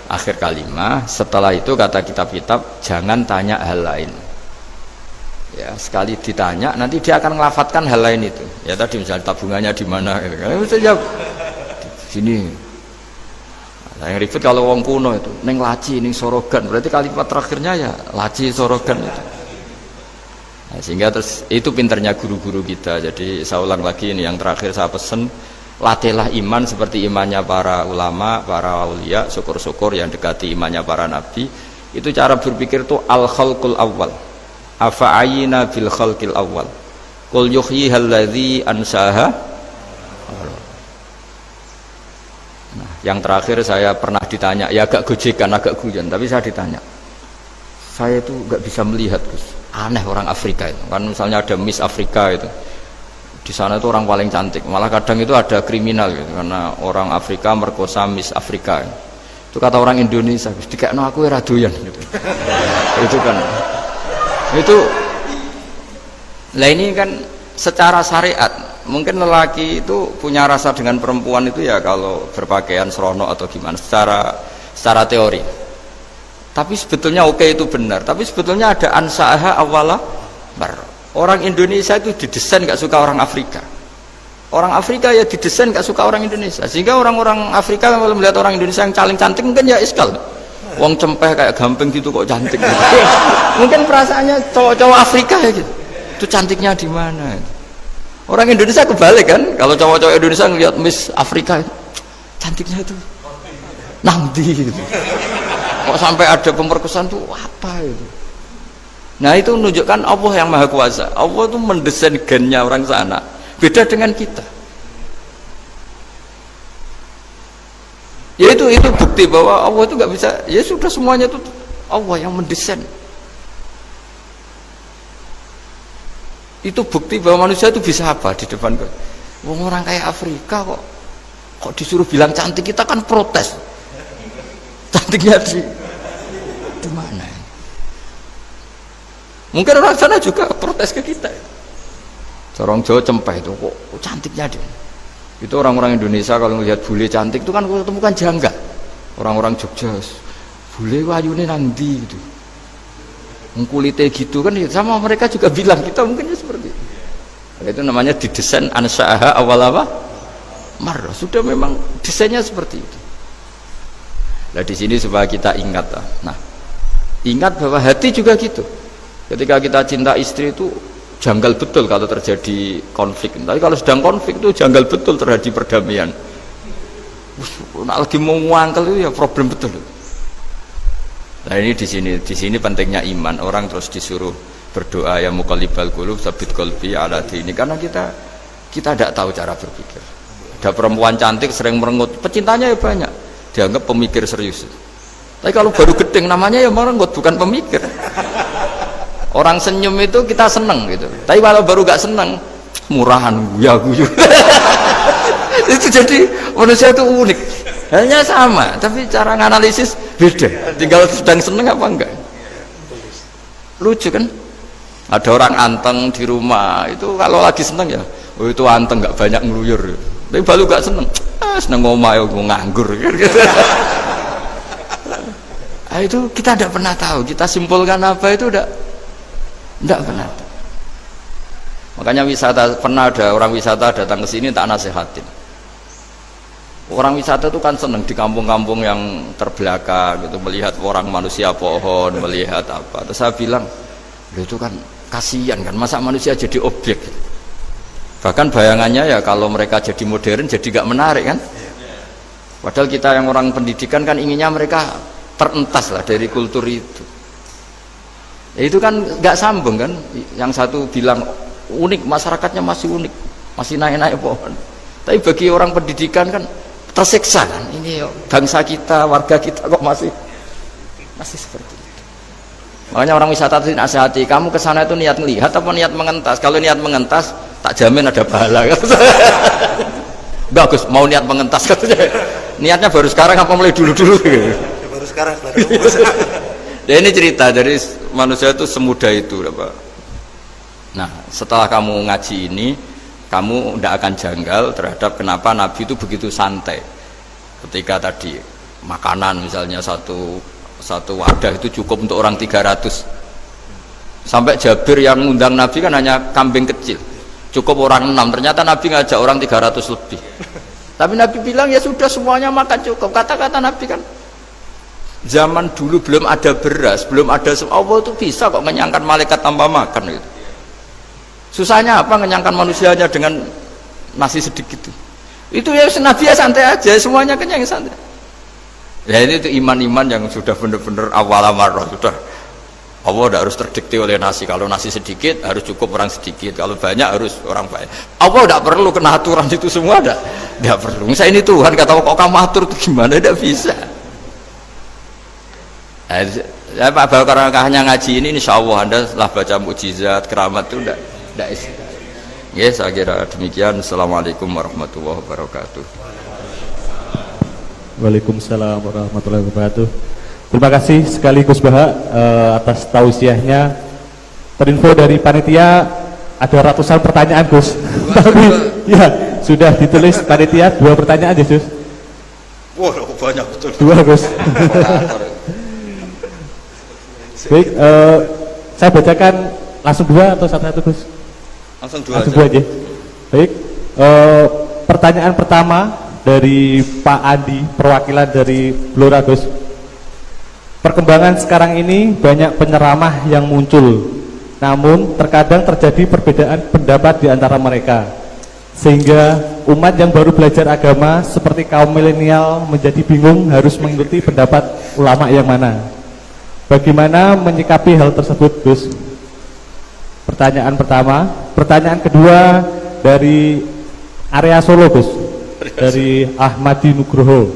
Akhir kalimah. Setelah itu kata kitab-kitab jangan tanya hal lain. Ya sekali ditanya nanti dia akan ngelafatkan hal lain itu. Ya tadi misalnya tabungannya di mana gitu kan. Misalnya sini. Nah, yang ribet kalau wong kuno itu neng laci, neng sorogan, berarti kalimat terakhirnya ya laci sorogan itu. Nah, sehingga terus itu pinternya guru-guru kita. Jadi saya ulang lagi ini yang terakhir saya pesen, latihlah iman seperti imannya para ulama, para aulia, syukur-syukur yang dekati imannya para nabi. Itu cara berpikir tuh al khalqul awal. Afa'ayina bil khalqil awal. Qul yuhyihal ladzi ansaha. Nah, yang terakhir saya pernah ditanya, ya agak gojekan, agak guyon, tapi saya ditanya, saya itu nggak bisa melihat, Gus. Aneh orang Afrika itu, kan misalnya ada Miss Afrika itu, di sana itu orang paling cantik, malah kadang itu ada kriminal gitu, karena orang Afrika merkosa Miss Afrika. Itu kata orang Indonesia, Gus, dikekno aku ora doyan gitu. Itu kan, itu, lah ini kan secara syariat. Mungkin lelaki itu punya rasa dengan perempuan itu ya kalau berpakaian serono atau gimana secara teori. Tapi sebetulnya oke itu benar. Tapi sebetulnya ada ansaha awala bar. Orang Indonesia itu didesain gak suka orang Afrika. Orang Afrika ya didesain gak suka orang Indonesia. Sehingga orang-orang Afrika kalau melihat orang Indonesia yang paling cantik mungkin ya iskal. Wong cempeh kayak gamping gitu kok cantik. Mungkin perasaannya cowok-cowok Afrika ya gitu. Itu cantiknya di mana? Orang Indonesia kebalik kan, kalau cowok-cowok Indonesia ngelihat Miss Afrika cantiknya itu nangdi gitu. Kok sampai ada pemerkosaan tuh apa itu? Nah itu menunjukkan Allah yang maha kuasa. Allah itu mendesain gennya orang sana beda dengan kita. Ya itu bukti bahwa Allah itu nggak bisa, ya sudah semuanya itu Allah yang mendesain. Itu bukti bahwa manusia itu bisa apa di depan orang kayak Afrika kok disuruh bilang cantik, kita kan protes. Cantiknya di mana? Mungkin orang sana juga protes ke kita. Orang Jawa cempeh itu kok cantiknya dia. Itu orang-orang Indonesia kalau melihat bule cantik itu kan ketemu kan janggal. Orang-orang Jogja bule wayune nang ndi gitu. Kulitnya gitu kan ya, sama mereka juga bilang kita mungkinnya seperti itu. Itu namanya didesain ansaha awal apa marrah. Sudah memang desainnya seperti itu. Nah di sini supaya kita ingat. Nah, ingat bahwa hati juga gitu. Ketika kita cinta istri itu janggal betul kalau terjadi konflik. Tapi kalau sedang konflik itu janggal betul terjadi perdamaian. Nah, lagi mau ngangkel itu ya problem betul. Nah ini di sini pentingnya iman. Orang terus disuruh berdoa ya muqallibal qulub tsabbit qalbi ala dini, karena kita tidak tahu cara berpikir. Ada perempuan cantik sering merengut, pecintanya ya banyak, dianggap pemikir serius. Tapi kalau baru gedeng namanya ya merengut, bukan pemikir. Orang senyum itu kita seneng gitu. Tapi kalau baru gak seneng, murahan guyu. Itu jadi manusia itu unik. Hanya sama, tapi cara nganalisis beda. Tinggal sedang seneng apa enggak. Lucu kan? Ada orang anteng di rumah itu kalau lagi seneng ya, oh itu anteng nggak banyak ngeluyur. Tapi baru gak seneng, seneng ngomah nganggur. Nah, itu kita tidak pernah tahu. Kita simpulkan apa itu tidak pernah tahu. Makanya wisata, pernah ada orang wisata datang ke sini tak nasihatin. Orang wisata itu kan seneng di kampung-kampung yang terbelakang gitu, melihat orang manusia pohon, melihat apa. Terus saya bilang, itu kan kasihan kan, masa manusia jadi objek. Bahkan bayangannya ya kalau mereka jadi modern jadi gak menarik kan. Padahal kita yang orang pendidikan kan inginnya mereka terentas lah dari kultur itu. Ya itu kan gak sambung kan. Yang satu bilang unik, masyarakatnya masih unik, masih naik-naik pohon. Tapi bagi orang pendidikan kan tersiksa kan. Ini bangsa kita, warga kita kok masih seperti itu. Makanya orang wisata itu nasihati, kamu ke sana itu niat melihat apa niat mengentas? Kalau niat mengentas, tak jamin ada pahala. Bagus, mau niat mengentas katanya. Niatnya baru sekarang apa mulai dulu-dulu? Baru sekarang. Ya ini cerita dari manusia itu semudah itu, Pak. Nah, setelah kamu ngaji ini, kamu tidak akan janggal terhadap kenapa Nabi itu begitu santai. Ketika tadi makanan misalnya satu wadah itu cukup untuk orang 300. Sampai Jabir yang ngundang Nabi kan hanya kambing kecil, cukup orang 6. Ternyata Nabi ngajak orang 300 lebih. Tapi Nabi bilang ya sudah semuanya makan cukup. Kata-kata Nabi kan, zaman dulu belum ada beras, belum ada Allah itu bisa kok mengenyangkan malaikat tanpa makan gitu. Susahnya apa ngenyangkan manusianya dengan nasi sedikit itu ya Nabi ya santai aja, semuanya kenyang santai. Ya ini itu iman-iman yang sudah benar-benar awal amarah, sudah Allah tidak harus terdikte oleh nasi. Kalau nasi sedikit harus cukup orang sedikit, kalau banyak harus orang banyak. Allah tidak perlu kena aturan itu semua, tidak perlu. Misalnya ini Tuhan kata kok kamu atur itu gimana, tidak bisa. Ya Pak Bakarangkahnya ngaji ini insya Allah Anda setelah baca mukjizat keramat itu tidak istilah. Ya saya kira demikian. Assalamualaikum warahmatullahi wabarakatuh. Waalaikumsalam warahmatullahi wabarakatuh. Terima kasih sekali Gus Baha atas tausiahnya. Terinfo dari panitia ada ratusan pertanyaan Gus. Tapi ya sudah ditulis panitia 2 pertanyaan aja Gus. Wah banyak betul. 2 Gus. Baik, saya bacakan langsung 2 atau satu Gus? Langsung 2 aja. Baik, pertanyaan pertama dari Pak Andi, perwakilan dari Blora Gus. Perkembangan sekarang ini banyak penceramah yang muncul, namun terkadang terjadi perbedaan pendapat di antara mereka, sehingga umat yang baru belajar agama seperti kaum milenial menjadi bingung harus mengikuti pendapat ulama yang mana. Bagaimana menyikapi hal tersebut Gus? Pertanyaan pertama. Pertanyaan kedua dari area Solo Gus, dari Ahmadi Nugroho.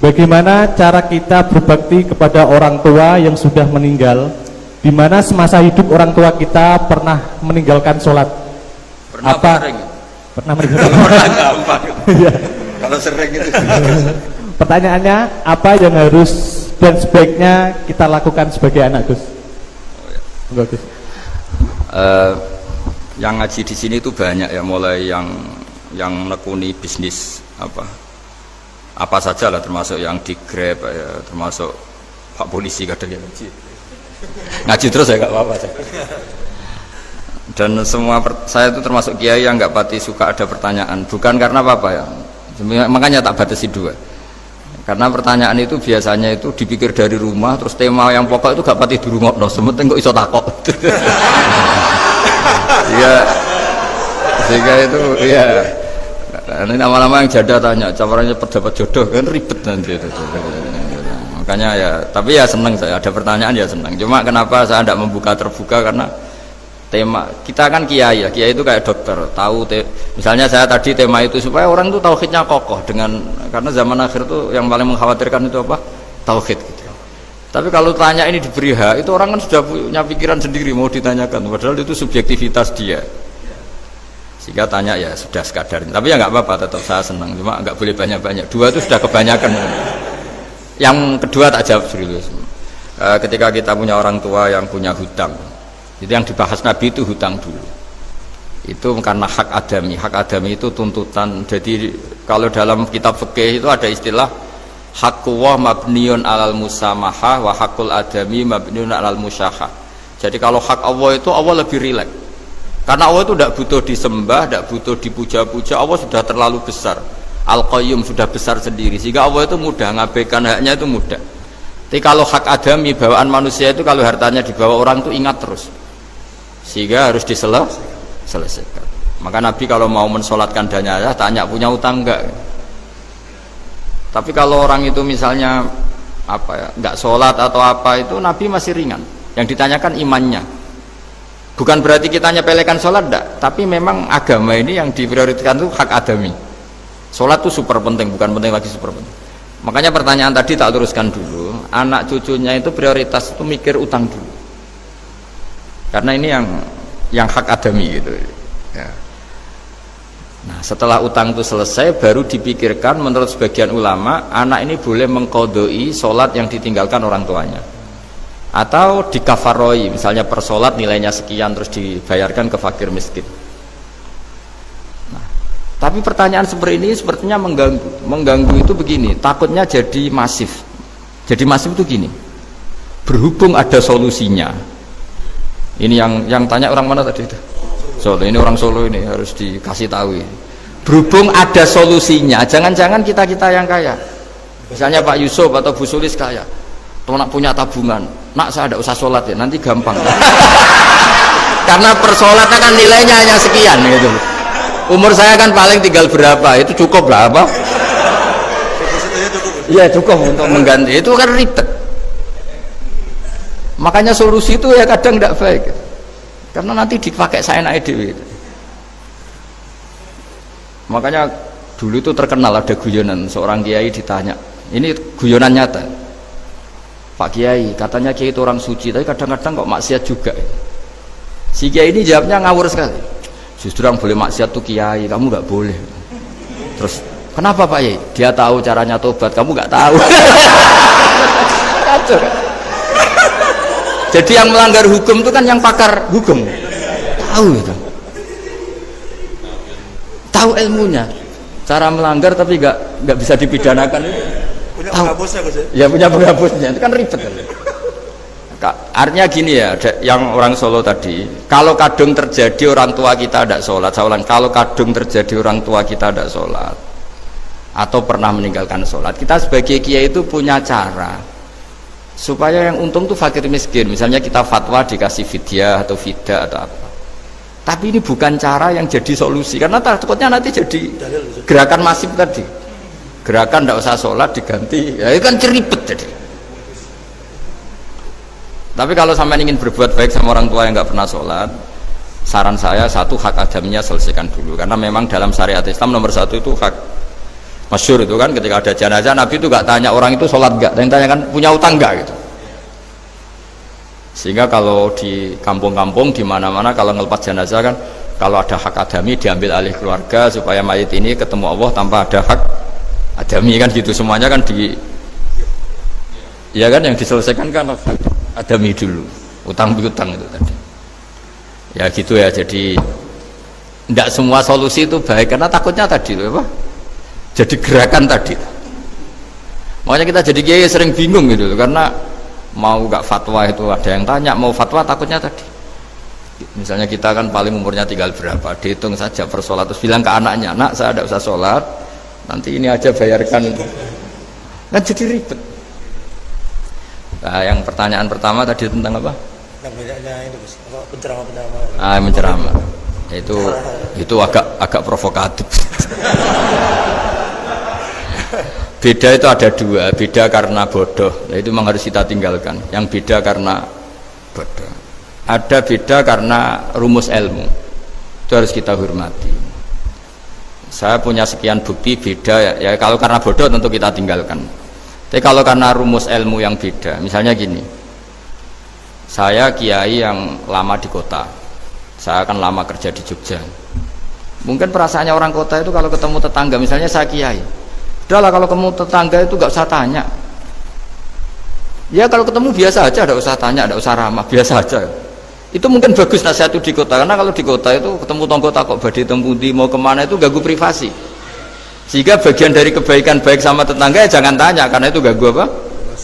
Bagaimana cara kita berbakti kepada orang tua yang sudah meninggal, di mana semasa hidup orang tua kita pernah meninggalkan sholat? Pernah meninggalkan sholat? Kalau sering itu. Pertanyaannya, apa yang harus dan sebaiknya kita lakukan sebagai anak Gus? Bagus. Yang ngaji di sini itu banyak ya, mulai yang nekuni bisnis apa saja lah, termasuk yang di Grab ya, termasuk Pak Polisi kadang yang ngaji terus ya nggak apa-apa. Dan semua saya itu termasuk kiai yang nggak pati suka ada pertanyaan, bukan karena apa-apa ya, makanya tak batasi dua. Karena pertanyaan itu biasanya itu dipikir dari rumah, terus tema yang pokok itu gak pati di rumah, no, sementing kok iso takok. Iya, sehingga itu ya. Ini lama-lama yang janda tanya, caranya dapat jodoh kan ribet nanti itu. Makanya ya, tapi ya senang saya ada pertanyaan ya senang. Cuma kenapa saya tidak membuka terbuka karena tema kita kan kiai ya, kiai itu kayak dokter, tahu misalnya saya tadi tema itu supaya orang itu tauhidnya kokoh dengan karena zaman akhir itu yang paling mengkhawatirkan itu apa? Tauhid gitu. Tapi kalau tanya ini diberi hak, itu orang kan sudah punya pikiran sendiri mau ditanyakan, padahal itu subjektivitas dia. Sehingga tanya ya sudah sekadar. Tapi ya nggak apa-apa, tetap saya senang. Cuma nggak boleh banyak-banyak. Dua itu sudah kebanyakan. Yang kedua tak jawab serius. Ketika kita punya orang tua yang punya hutang, itu yang dibahas Nabi itu hutang dulu. Itu karena hak adami. Hak adami itu tuntutan. Jadi kalau dalam kitab fikih itu ada istilah haqqullah mabniun alal musamahah wa haqqul adami mabniun alal musyahah. Jadi kalau hak Allah itu Allah lebih rileks. Karena Allah itu tidak butuh disembah, tidak butuh dipuja-puja. Allah sudah terlalu besar. Al-Qayyum sudah besar sendiri. Sehingga Allah itu mudah, ngabaikan haknya itu mudah. Tapi kalau hak adami, bawaan manusia itu kalau hartanya dibawa orang itu ingat terus. Sehingga harus diselesaikan. Maka Nabi kalau mau mensolatkan jenazah tanya punya utang enggak. Tapi kalau orang itu misalnya apa ya, enggak sholat atau apa itu Nabi masih ringan. Yang ditanyakan imannya. Bukan berarti kita nyepelekan sholat enggak, tapi memang agama ini yang diprioritaskan itu hak adami. Sholat itu super penting, bukan penting lagi super penting. Makanya pertanyaan tadi tak teruskan dulu. Anak cucunya itu prioritas itu mikir utang dulu. Karena ini yang hak adami gitu ya. Nah setelah utang itu selesai baru dipikirkan menurut sebagian ulama anak ini boleh mengkodoi sholat yang ditinggalkan orang tuanya atau dikafaroi, misalnya per sholat nilainya sekian terus dibayarkan ke fakir miskin. Nah, tapi pertanyaan seperti ini sepertinya mengganggu itu begini, takutnya jadi masif. Jadi masif itu gini, berhubung ada solusinya. Ini yang tanya orang mana tadi itu? Solo, ini orang Solo ini harus dikasih tahu. Berhubung ada solusinya, jangan-jangan kita yang kaya. Misalnya Pak Yusuf atau Bu Sulis kaya, nak punya tabungan, nak saya ada usah sholat ya, nanti gampang. Karena persolatnya kan nilainya hanya sekian gitu. Umur saya kan paling tinggal berapa, itu cukup berapa? Iya cukup untuk mengganti, itu kan ribet. Makanya solusi itu ya kadang tidak baik karena nanti dipakai saya naik dewi. Makanya dulu itu terkenal ada guyonan seorang kiai ditanya, ini guyonan nyata, Pak Kiai katanya Kiai itu orang suci tapi kadang-kadang kok maksiat juga. Si Kiai ini jawabnya ngawur sekali, justru yang boleh maksiat tuh Kiai, kamu nggak boleh. Terus kenapa Pak Kiai? Dia tahu caranya tobat, kamu nggak tahu. Kacau. Jadi yang melanggar hukum itu kan yang pakar hukum, tahu itu, tahu ilmunya, cara melanggar tapi nggak bisa dipidanakan. Punya penghapusnya, ya punya penghapusnya, itu kan ribet kan. Artinya gini ya, yang orang Solo tadi, kalau kadung terjadi orang tua kita tidak sholat, saya ulang, kalau kadung terjadi orang tua kita tidak sholat atau pernah meninggalkan sholat, kita sebagai kiai itu punya cara supaya yang untung tuh fakir miskin. Misalnya kita fatwa dikasih fidyah atau fida atau apa, tapi ini bukan cara yang jadi solusi karena takutnya nanti jadi gerakan masif tadi, gerakan tidak usah sholat diganti ya, itu kan ceribet. Jadi tapi kalau sampai ingin berbuat baik sama orang tua yang nggak pernah sholat, saran saya satu, hak adaminya selesaikan dulu, karena memang dalam syariat Islam nomor satu itu hak. Masyhur itu kan ketika ada jenazah Nabi itu gak tanya orang itu sholat gak, dan tanyakan punya utang gak gitu. Sehingga kalau di kampung-kampung di mana-mana kalau ngelepas jenazah kan kalau ada hak adami diambil alih keluarga supaya mayit ini ketemu Allah tanpa ada hak adami kan gitu, semuanya kan ya kan yang diselesaikan kan hak adami dulu, utang piutang itu tadi. Ya gitu ya, jadi tidak semua solusi itu baik karena takutnya tadi apa? Jadi gerakan tadi. Makanya kita jadi kiai sering bingung gitu karena mau gak fatwa itu ada yang tanya, mau fatwa takutnya tadi Misalnya kita kan paling umurnya tinggal berapa, dihitung saja per sholat, terus bilang ke anaknya, nak saya tidak usah sholat, nanti ini aja bayarkan, kan jadi ribet. Nah, yang pertanyaan pertama tadi tentang apa? Yang bedanya itu penceramah-penceramah. Menceramah. Itu agak provokatif. Beda itu ada dua, beda karena bodoh, nah, itu memang harus kita tinggalkan. Yang beda karena bodoh. Ada beda karena rumus ilmu, itu harus kita hormati. Saya punya sekian bukti beda ya kalau karena bodoh tentu kita tinggalkan. Tapi kalau karena rumus ilmu yang beda, misalnya gini, saya kiai yang lama di kota, saya kan lama kerja di Jogja. Mungkin perasaannya orang kota itu kalau ketemu tetangga, misalnya saya kiai, udahlah kalau ketemu tetangga itu gak usah tanya. Ya kalau ketemu biasa aja, tidak usah tanya, tidak usah ramah, biasa aja. Itu mungkin bagus nasihat itu di kota, karena kalau di kota itu ketemu tonggo takok badhe tempundi mau kemana itu ganggu privasi. Sehingga bagian dari kebaikan baik sama tetangga ya jangan tanya, karena itu ganggu apa?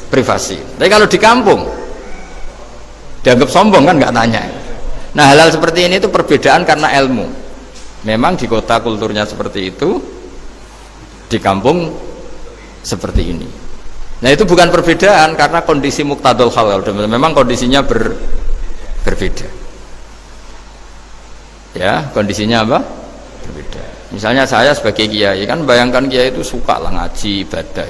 Privasi. Tapi kalau di kampung dianggap sombong kan nggak tanya. Nah hal-hal seperti ini itu perbedaan karena ilmu. Memang di kota kulturnya seperti itu, di kampung seperti ini. Nah itu bukan perbedaan karena kondisi muqtadul hal, memang kondisinya berbeda. Ya, kondisinya apa? Berbeda. Misalnya saya sebagai kiai kan bayangkan kiai itu suka lah ngaji ibadah.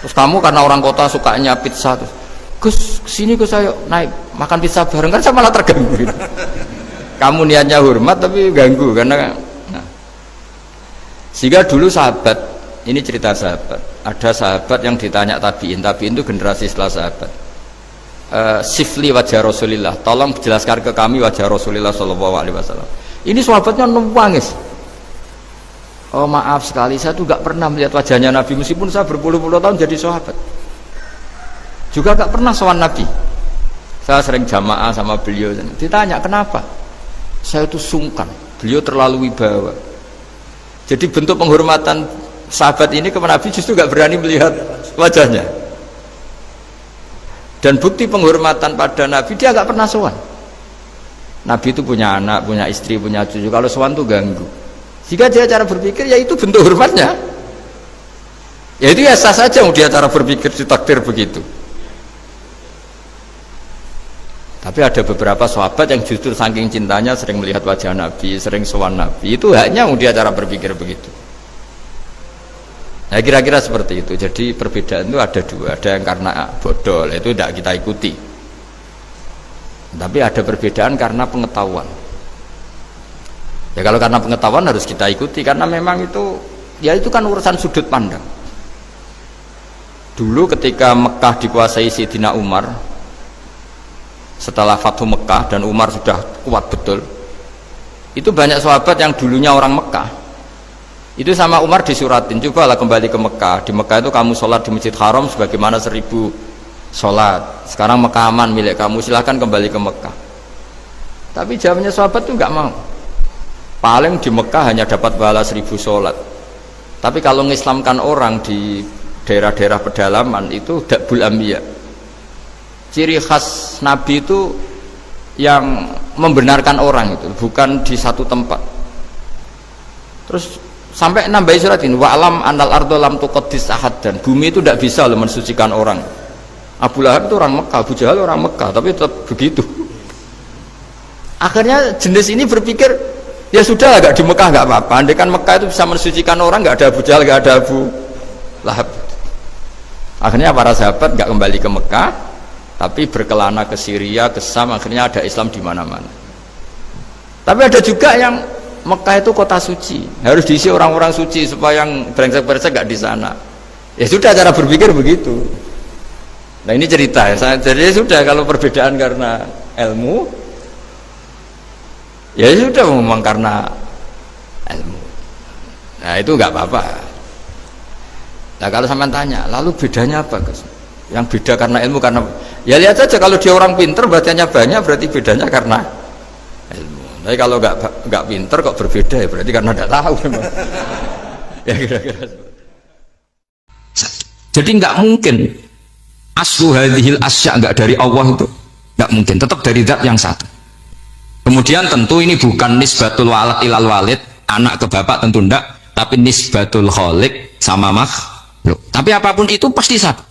Terus kamu karena orang kota sukanya pizza, terus Gus sini Gus ayo naik makan pizza bareng, kan saya malah terganggu. Kamu niatnya hormat tapi ganggu karena nah. Sehingga dulu sahabat, ini cerita sahabat, ada sahabat yang ditanya tabiin itu generasi setelah sahabat. Sifli wajah Rasulillah, tolong jelaskan ke kami wajah Rasulillah Shallallahu Alaihi Wasallam. Ini sahabatnya nangis. Oh maaf sekali, saya tuh gak pernah melihat wajahnya Nabi meskipun saya berpuluh-puluh tahun jadi sahabat. Juga gak pernah sowan Nabi. Saya sering jamaah sama beliau. Ditanya kenapa? Saya itu sungkan. Beliau terlalu wibawa. Jadi bentuk penghormatan sahabat ini kepada Nabi justru gak berani melihat wajahnya. Dan bukti penghormatan pada Nabi, dia gak pernah sowan. Nabi itu punya anak, punya istri, punya cucu. Kalau sowan itu ganggu. Jika dia cara berpikir, ya itu bentuk hormatnya. Ya itu ya sah saja dia cara berpikir ditakdir begitu. Tapi ada beberapa sahabat yang justru saking cintanya sering melihat wajah Nabi, sering sowan Nabi. Itu haknya dia cara berpikir begitu. Nah kira-kira seperti itu. Jadi perbedaan itu ada dua, ada yang karena bodoh, itu tidak kita ikuti. Tapi ada perbedaan karena pengetahuan. Ya kalau karena pengetahuan harus kita ikuti, karena memang itu, ya itu kan urusan sudut pandang. Dulu ketika Mekah dikuasai Sayyidina Umar, setelah Fathu Mekah dan Umar sudah kuat betul, itu banyak sahabat yang dulunya orang Mekah, itu sama Umar disuratin, cobalah kembali ke Mekah. Di Mekah itu kamu sholat di Masjid Haram sebagaimana 1000 sholat. Sekarang Mekah aman milik kamu, silahkan kembali ke Mekah. Tapi jawabnya sahabat itu nggak mau. Paling di Mekah hanya dapat pahala 1000 sholat. Tapi kalau mengislamkan orang di daerah-daerah pedalaman itu dakbul ambiya. Ciri khas Nabi itu yang membenarkan orang itu, bukan di satu tempat. Terus sampai nambahi surat ini, wa alam anal ardo lam tuqaddis ahad, dan bumi itu tidak bisa loh mensucikan orang. Abu Lahab itu orang Mekah, Abu Jahal orang Mekah, tapi tetap begitu. Akhirnya jenis ini berpikir, ya sudah agak di Mekah nggak apa-apa. Andai kan Mekah itu bisa mensucikan orang, nggak ada Abu Jahal, nggak ada Abu Lahab. Akhirnya para sahabat nggak kembali ke Mekah, tapi berkelana ke Syria, ke Sam. Akhirnya ada Islam di mana-mana. Tapi ada juga yang Mekah itu kota suci, harus diisi orang-orang suci supaya yang brengsek-brengsek nggak di sana. Ya sudah, cara berpikir begitu. Nah ini cerita ya. Jadi sudah, kalau perbedaan karena ilmu, ya sudah memang karena ilmu. Nah itu nggak apa-apa. Nah kalau sampean tanya, lalu bedanya apa Gus? Yang beda karena ilmu, karena ya lihat saja, kalau dia orang pinter bacanya banyak, berarti bedanya karena ilmu. Tapi kalau nggak pinter kok berbeda, ya berarti karena tidak tahu. Ya kira-kira. Jadi nggak mungkin aslu hadhil asya nggak dari Allah, itu nggak mungkin, tetap dari zat yang satu. Kemudian tentu ini bukan nisbatul walad ilal walid, anak ke bapak tentu ndak, tapi nisbatul khaliq sama makhluk. Tapi apapun itu pasti satu.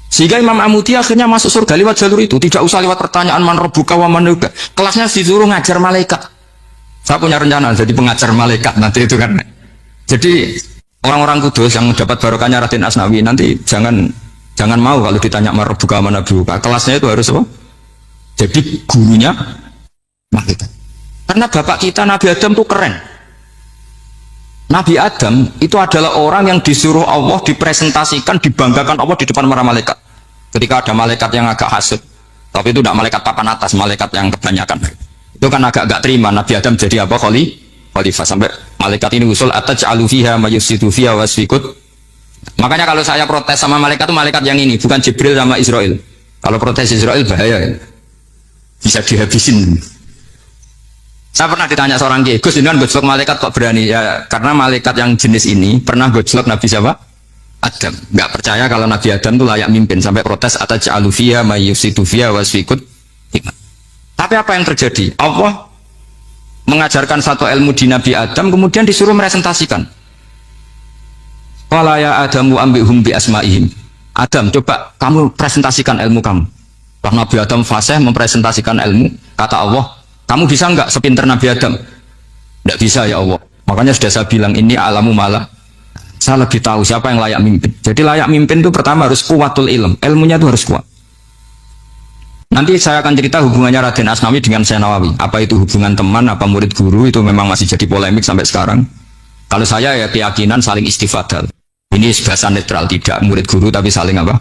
Sehingga Imam Amudi akhirnya masuk surga lewat jalur itu, tidak usah lewat pertanyaan man rabbuka wa man nubuka. Kelasnya disuruh ngajar malaikat. Saya punya rencana jadi pengajar malaikat nanti itu kan. Jadi orang-orang kudus yang dapat barokahnya Raden Asnawi nanti jangan mau kalau ditanya man rabbuka wa man nubuka. Kelasnya itu harus apa? Jadi gurunya malaikat. Karena bapak kita Nabi Adam itu keren. Nabi Adam itu adalah orang yang disuruh Allah dipresentasikan, dibanggakan Allah di depan para malaikat. Ketika ada malaikat yang agak hasut, tapi itu tidak malaikat papan atas, malaikat yang kebanyakan. Itu kan agak terima Nabi Adam jadi apa? Khalifah. Sampai malaikat ini usul ataj'alu fiha mayufsidu fiha wasfikut. Makanya kalau saya protes sama malaikat itu malaikat yang ini, bukan Jibril sama Israel. Kalau protes Israel bahaya ya. Bisa dihabisin. Saya pernah ditanya seorang kiai, Gus, dengan gojlok malaikat kok berani? Ya karena malaikat yang jenis ini pernah gojlok Nabi siapa? Adam. Nggak percaya kalau Nabi Adam itu layak mimpin, sampai protes ataj'alu fiha mayufsidu fiha wasfikut. Tapi apa yang terjadi? Allah mengajarkan satu ilmu di Nabi Adam, kemudian disuruh meresentasikan. Qala ya Adamu ambihum bi asma'ihim. Adam, coba kamu presentasikan ilmu kamu. Lah Nabi Adam fasih mempresentasikan ilmu, kata Allah, kamu bisa nggak sepinter Nabi Adam? Nggak bisa ya Allah. Makanya sudah saya bilang ini alamu malah. Saya lebih tahu siapa yang layak mimpin. Jadi layak mimpin itu pertama harus kuwatul ilm. Ilmunya itu harus kuat. Nanti saya akan cerita hubungannya Raden Asnawi dengan Syekh Nawawi. Apa itu hubungan teman, apa murid guru, itu memang masih jadi polemik sampai sekarang. Kalau saya ya keyakinan saling istifadal. Ini bahasa netral, tidak murid guru tapi saling apa?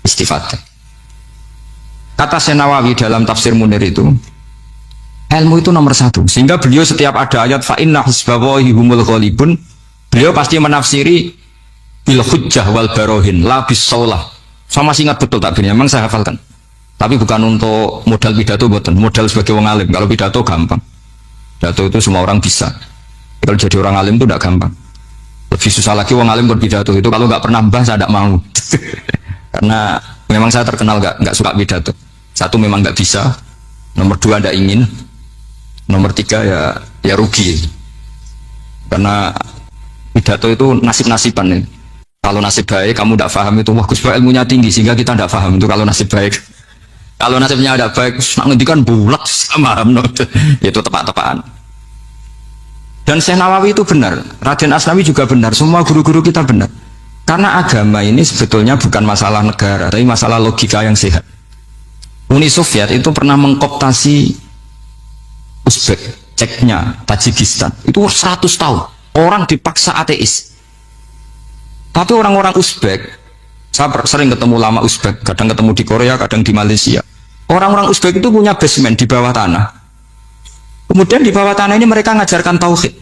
Istifadal. Kata Syekh Nawawi dalam tafsir Munir itu, ilmu itu nomor satu. Sehingga beliau setiap ada ayat fa inna husbawahi humul ghalibun, beliau pasti menafsiri bil hujjah wal barohin la bis saulah. Saya masih ingat betul takbirnya, memang saya hafalkan. Tapi bukan untuk modal pidato, bukan modal sebagai wong alim. Kalau pidato gampang, pidato itu semua orang bisa. Kalau jadi orang alim itu tidak gampang. Lebih susah lagi wong alim berpidato itu kalau nggak pernah mbah saya tidak mau. Karena memang saya terkenal nggak suka pidato. Satu memang nggak bisa, nomor dua tidak ingin, nomor tiga ya rugi. Karena pidato itu nasib-nasiban nih. Kalau nasib baik kamu tidak paham itu, wah Gus ilmunya tinggi sehingga kita tidak paham itu kalau nasib baik. Kalau nasibnya ada baik, nak ngendikan bulat sama itu tepat-tepatan. Dan Syekh Nawawi itu benar, Raden Asnawi juga benar, semua guru-guru kita benar. Karena agama ini sebetulnya bukan masalah negara, tapi masalah logika yang sehat. Uni Soviet itu pernah mengkooptasi Uzbek, Ceknya, Tajikistan. Itu 100 tahun, orang dipaksa ateis. Tapi orang-orang Uzbek, saya sering ketemu lama Uzbek, kadang ketemu di Korea, kadang di Malaysia. Orang-orang Uzbek itu punya basement di bawah tanah. Kemudian di bawah tanah ini mereka ngajarkan tauhid.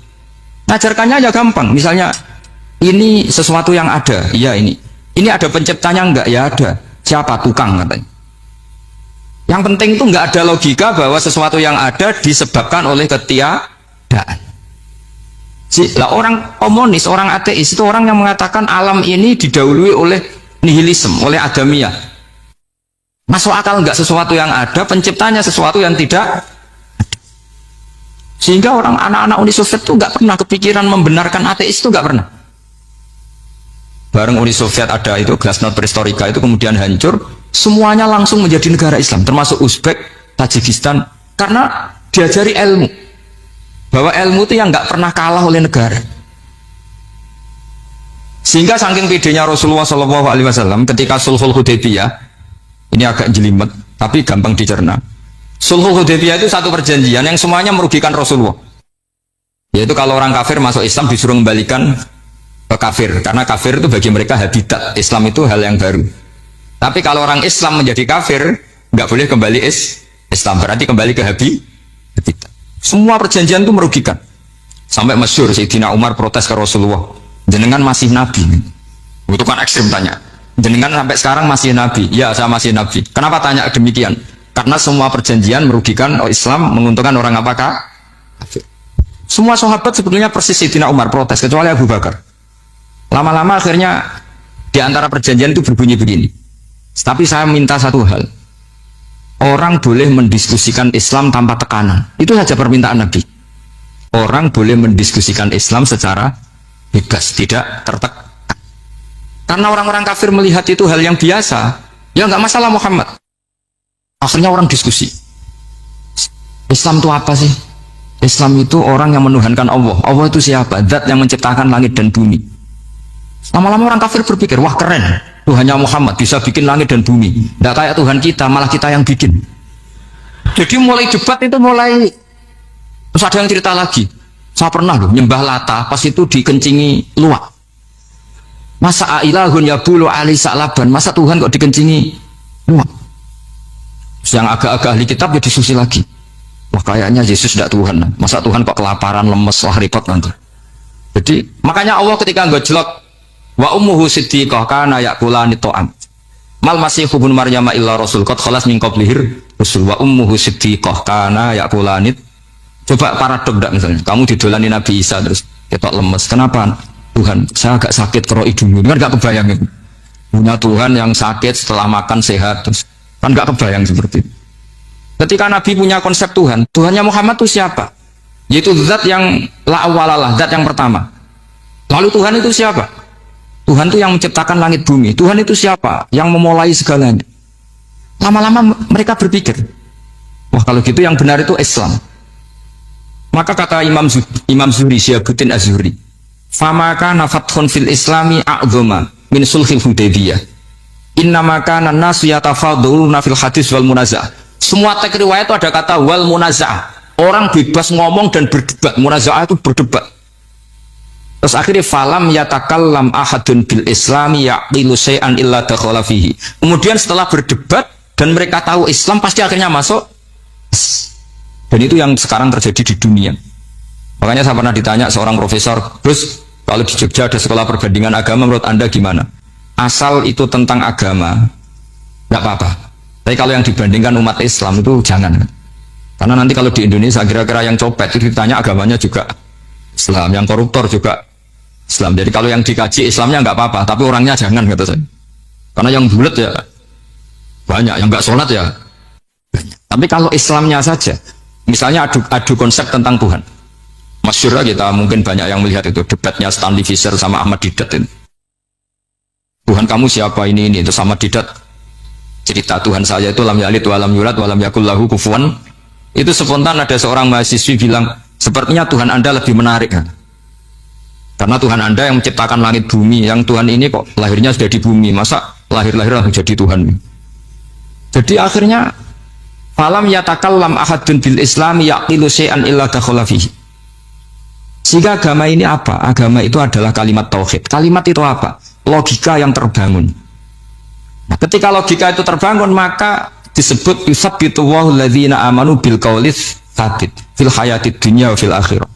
Ngajarkannya ya gampang. Misalnya ini sesuatu yang ada, iya ini. Ini ada penciptanya enggak? Ya ada. Siapa? Tukang katanya. Yang penting itu enggak ada logika bahwa sesuatu yang ada disebabkan oleh ketiadaan. Lah orang komunis, orang ateis itu orang yang mengatakan alam ini didahului oleh nihilisme, oleh adamiyah. Masuk akal enggak sesuatu yang ada, penciptanya sesuatu yang tidak. Sehingga orang anak-anak Uni Soviet itu enggak pernah kepikiran membenarkan ateis, itu enggak pernah. Bareng Uni Soviet ada itu Glasnost Perestroika itu kemudian hancur, semuanya langsung menjadi negara Islam, termasuk Uzbek, Tajikistan, karena diajari ilmu. Bahwa ilmu itu yang enggak pernah kalah oleh negara. Sehingga saking pedenya Rasulullah SAW ketika Sulhul Hudaybiyah, ini agak jelimet, tapi gampang dicerna. Sulhul Hudaybiyah itu satu perjanjian yang semuanya merugikan Rasulullah. Yaitu kalau orang kafir masuk Islam disuruh kembalikan ke kafir, karena kafir itu bagi mereka habitat. Islam itu hal yang baru. Tapi kalau orang Islam menjadi kafir, nggak boleh kembali Islam, berarti kembali ke habitat. Semua perjanjian itu merugikan. Sampai masyhur Sayyidina Umar protes ke Rasulullah, jenengan masih nabi. Itu kan ekstrim tanya. Jenengan sampai sekarang masih nabi? Ya, saya masih nabi. Kenapa tanya demikian? Karena semua perjanjian merugikan Islam, menguntungkan orang apakah? Kafir. Semua sahabat sebetulnya persis Sayyidina Umar protes, kecuali Abu Bakar. Lama-lama akhirnya di antara perjanjian itu berbunyi begini. Tapi saya minta satu hal. orang boleh mendiskusikan Islam tanpa tekanan. Itu saja permintaan Nabi. Orang boleh mendiskusikan Islam secara bebas, tidak tertekan. Karena orang-orang kafir melihat itu hal yang biasa, ya nggak masalah Muhammad. Akhirnya orang diskusi. Islam itu apa sih? Islam itu orang yang menuhankan Allah. Allah itu siapa? Zat yang menciptakan langit dan bumi. Lama-lama orang kafir berpikir, wah keren, Tuhannya Muhammad bisa bikin langit dan bumi. Tidak kayak Tuhan kita, malah kita yang bikin. Jadi mulai debat itu mulai, terus ada yang cerita lagi. Saya pernah loh nyembah Lata, pas itu dikencingi luwak. Masa ilahun ya bulu ali sa'laban, masa Tuhan kok dikencingi luwak? Yang agak-agak ahli kitab ya diskusi lagi. Wah kayaknya Yesus tidak Tuhan, masa Tuhan kok kelaparan, lemes, wah repot nanti. Jadi makanya Allah ketika ngejlok wa ummuhu siddiqah kana yakulani ta'am mal masih ibnu maryam illa rasul qad khalas min qablihir rasul wa ummuhu siddiqah kana yakulani. Coba paradok enggak, misalnya kamu didolani Nabi Isa terus ketok lemes, kenapa Tuhan saya agak sakit kero hidung, kan enggak kebayang itu punya Tuhan yang sakit setelah makan sehat, terus kan enggak kebayang seperti itu. Ketika Nabi punya konsep Tuhan, Tuhannya Muhammad itu siapa? Yaitu zat yang la awalalah, zat yang pertama. Lalu Tuhan itu siapa? Tuhan itu yang menciptakan langit bumi. Tuhan itu siapa? Yang memulai segalanya. Lama-lama mereka berpikir, wah kalau gitu yang benar itu Islam. Maka kata Imam Zuhri, Syihabuddin Az-Zuhri, fama kana fathun fil islami a'dhama min sulhil hudaybiyah. Innama kana an-nasu yatafadhaluna fil hadis wal munazah. Semua teks riwayat itu ada kata wal munazah. Orang bebas ngomong dan berdebat. Munazah itu berdebat. Terus akhirnya falam yatakallam ahadun bil islami yaqilu syai'an illa dakhala fihi. Kemudian setelah berdebat dan mereka tahu Islam, pasti akhirnya masuk. Dan itu yang sekarang terjadi di dunia. Makanya saya pernah ditanya seorang profesor, terus kalau di Jogja ada sekolah perbandingan agama, menurut Anda gimana? Asal itu tentang agama, nggak apa-apa. Tapi kalau yang dibandingkan umat Islam itu jangan. Karena nanti kalau di Indonesia kira-kira yang copet itu ditanya agamanya juga Islam, yang koruptor juga Islam. Jadi kalau yang dikaji Islamnya nggak apa-apa, tapi orangnya jangan, kata saya. Karena yang bulat ya banyak, yang nggak sholat ya banyak. Tapi kalau Islamnya saja, misalnya adu konsep tentang Tuhan. Masyhur kita mungkin banyak yang melihat itu debatnya Stanley Fischer sama Ahmad Didat itu. Tuhan kamu siapa ini itu sama Didat. Cerita Tuhan saya itu lam yalid wa lam yulad wa lam yakul lahu kufuwan. Itu spontan ada seorang mahasiswi bilang, sepertinya Tuhan Anda lebih menarik kan? Karena Tuhan Anda yang menciptakan langit bumi, yang Tuhan ini kok lahirnya sudah di bumi, masa lahir-lahir langsung jadi Tuhan? Jadi akhirnya falam yatakallam ahadun bil islami yaqilu syai'an illa dakhala fihi. Sehingga agama ini apa? Agama itu adalah kalimat tauhid. Kalimat itu apa? Logika yang terbangun. Nah, ketika logika itu terbangun, maka disebut yusabbitu Allahu alladzina amanu bil qaulis tsabit fil hayatid dunya wa fil akhirah.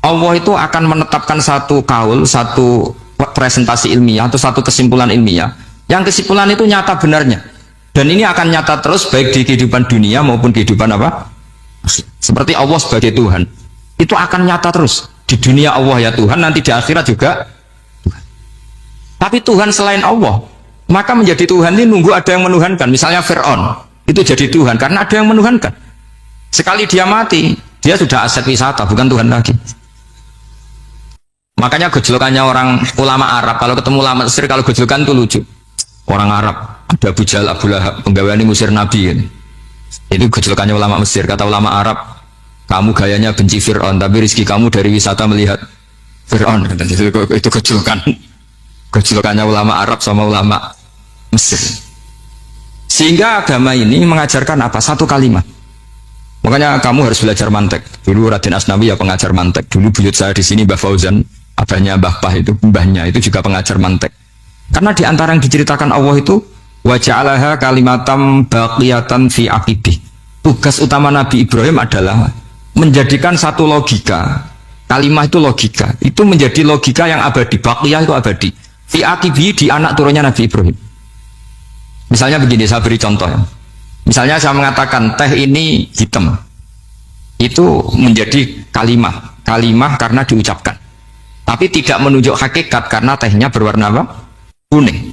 Allah itu akan menetapkan satu kaul, satu presentasi ilmiah atau satu kesimpulan ilmiah. Yang kesimpulan itu nyata benarnya. Dan ini akan nyata terus baik di kehidupan dunia maupun kehidupan apa? Seperti Allah sebagai Tuhan. Itu akan nyata terus. Di dunia Allah ya Tuhan, nanti di akhirat juga Tuhan. Tapi Tuhan selain Allah, maka menjadi Tuhan ini nunggu ada yang menuhankan. Misalnya Fir'aun itu jadi Tuhan karena ada yang menuhankan. Sekali dia mati, dia sudah aset wisata, bukan Tuhan lagi. Makanya gejolokannya orang ulama Arab, kalau ketemu ulama Mesir, kalau gejolokan itu lucu. Orang Arab, ada Abu Jahal, Abu Lahab, penggawaan musir Nabi ini. Itu gejolokannya ulama Mesir. Kata ulama Arab, kamu gayanya benci Fir'aun, tapi rezeki kamu dari wisata melihat Fir'aun. Itu gejolokan. Gejolokannya ulama Arab sama ulama Mesir. Sehingga agama ini mengajarkan apa? Satu kalimat. Makanya kamu harus belajar mantek. Dulu Raden Asnawi ya pengajar mantek. Dulu buyut saya di sini Mbah Fauzan, abahnya Mbah Pah itu, mbahnya itu juga pengajar mantek. Karena di antara yang diceritakan Allah itu wa ja'alaha kalimatam baqiyatan fi aqibih. Tugas utama Nabi Ibrahim adalah menjadikan satu logika. Kalimat itu logika. Itu menjadi logika yang abadi. Baqiyah itu abadi. Fi aqibih, di anak turunnya Nabi Ibrahim. Misalnya begini, saya beri contoh ya. Misalnya saya mengatakan teh ini hitam, itu menjadi kalimah karena diucapkan, tapi tidak menunjuk hakikat karena tehnya berwarna apa? Kuning.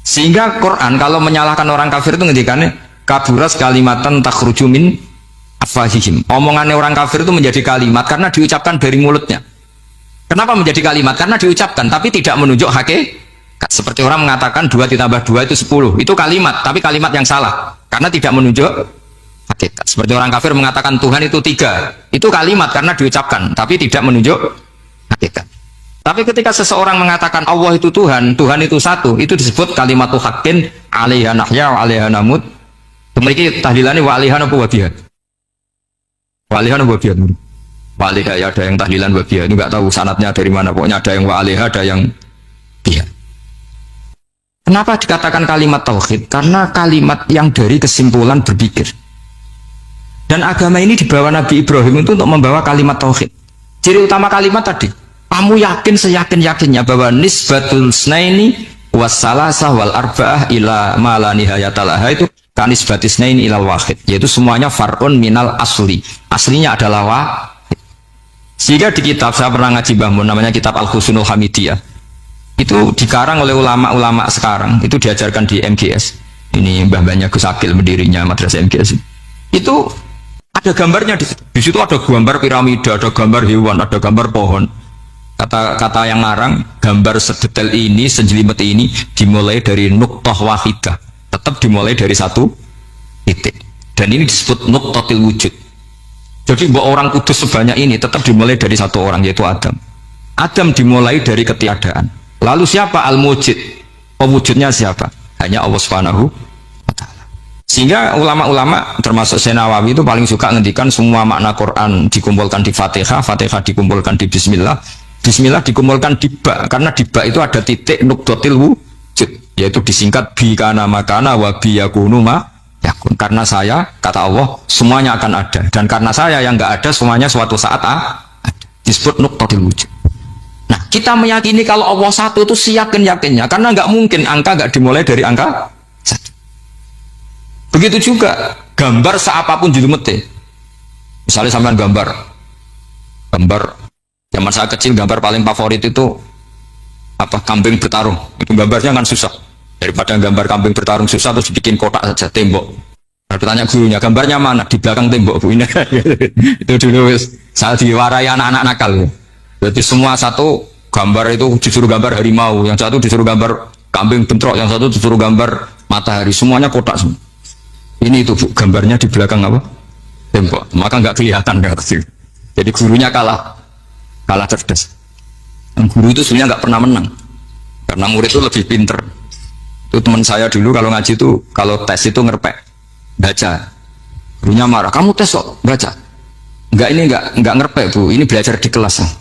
Sehingga Quran kalau menyalahkan orang kafir itu ngendikannya kaburas kalimatan takhruju min afwahihim. Omongannya orang kafir itu menjadi kalimat karena diucapkan dari mulutnya. Kenapa menjadi kalimat? Karena diucapkan tapi tidak menunjuk hakikat. Seperti orang mengatakan 2 ditambah 2 itu 10. Itu kalimat, tapi kalimat yang salah karena tidak menunjuk hakikat. Seperti orang kafir mengatakan Tuhan itu 3. Itu kalimat karena diucapkan tapi tidak menunjuk hakikat. Tapi ketika seseorang mengatakan Allah itu Tuhan, Tuhan itu satu, itu disebut kalimatu haqqin 'alaiha nahya wa 'alaiha namut. Memiliki tahlilannya wa 'alaiha apa wa biha. Wa 'alaiha apa wa biha. Wa 'alaiha ya ada yang tahlilan wa biha. Itu enggak tahu sanadnya dari mana, pokoknya ada yang wa 'alaiha, ada yang biha. Kenapa dikatakan kalimat tauhid? Karena kalimat yang dari kesimpulan berpikir. Dan agama ini dibawa Nabi Ibrahim itu untuk membawa kalimat tauhid. Ciri utama kalimat tadi, kamu yakin seyakin-yakinnya bahwa nisbatul snaini wassalasah wal arba'ah ila ma la nihayatalaha itu kanisbatis snaini ilal wahid, yaitu semuanya far'un minal asli. Aslinya adalah wahid. Sehingga di kitab, saya pernah ngaji Mbah Mun, namanya kitab Al-Husunul Hamidiyah. Itu dikarang oleh ulama-ulama sekarang, itu diajarkan di MGS. Ini mbah-mbahnya Gus Akil, pendirinya madrasah MGS. Itu ada gambarnya di situ. Di situ ada gambar piramida, ada gambar hewan, ada gambar pohon. Kata yang ngarang, gambar sedetail ini, sejelimet ini dimulai dari nuqtah wahidah, tetap dimulai dari satu titik, dan ini disebut nuqtatil wujud. Jadi bahwa orang kudus sebanyak ini tetap dimulai dari satu orang, yaitu Adam. Adam dimulai dari ketiadaan. Lalu siapa al-mujid? Pewujudnya siapa? Hanya Allah Subhanahu wa ta'ala. Sehingga ulama-ulama termasuk Syekh Nawawi itu paling suka ngendikan semua makna Quran dikumpulkan di Fatihah, Fatihah dikumpulkan di Bismillah, Bismillah dikumpulkan di ba, karena di ba itu ada titik nukdotil wujud, yaitu disingkat bi kana makana wa bi yakunu ma yakun. Karena saya, kata Allah, semuanya akan ada, dan karena saya yang nggak ada, semuanya suatu saat ada. Disebut nukdotil wujud. Nah, kita meyakini kalau Allah satu itu seyakin-yakinnya, karena nggak mungkin angka nggak dimulai dari angka satu. Begitu juga gambar seapapun jilumete. Misalnya sampean gambar zaman saya kecil, gambar paling favorit itu apa, kambing bertarung. Itu gambarnya kan susah, daripada gambar kambing bertarung susah terus bikin kotak saja tembok. Nah, bertanya gurunya, gambarnya mana? Di belakang tembok, Bu. Ini itu dulu saya diwarai anak-anak nakal. Berarti semua satu gambar itu disuruh gambar harimau, yang satu disuruh gambar kambing bentrok, yang satu disuruh gambar matahari, semuanya kotak semua. Ini itu, Bu, gambarnya di belakang apa? Tembok. Maka nggak kelihatan kan. Jadi gurunya kalah cerdas. Dan guru itu sebenarnya nggak pernah menang, karena murid itu lebih pinter. Itu teman saya dulu kalau ngaji itu, kalau tes itu ngerpek baca, gurunya marah, kamu tes kok baca? Enggak ngerpek, Bu, ini belajar di kelas.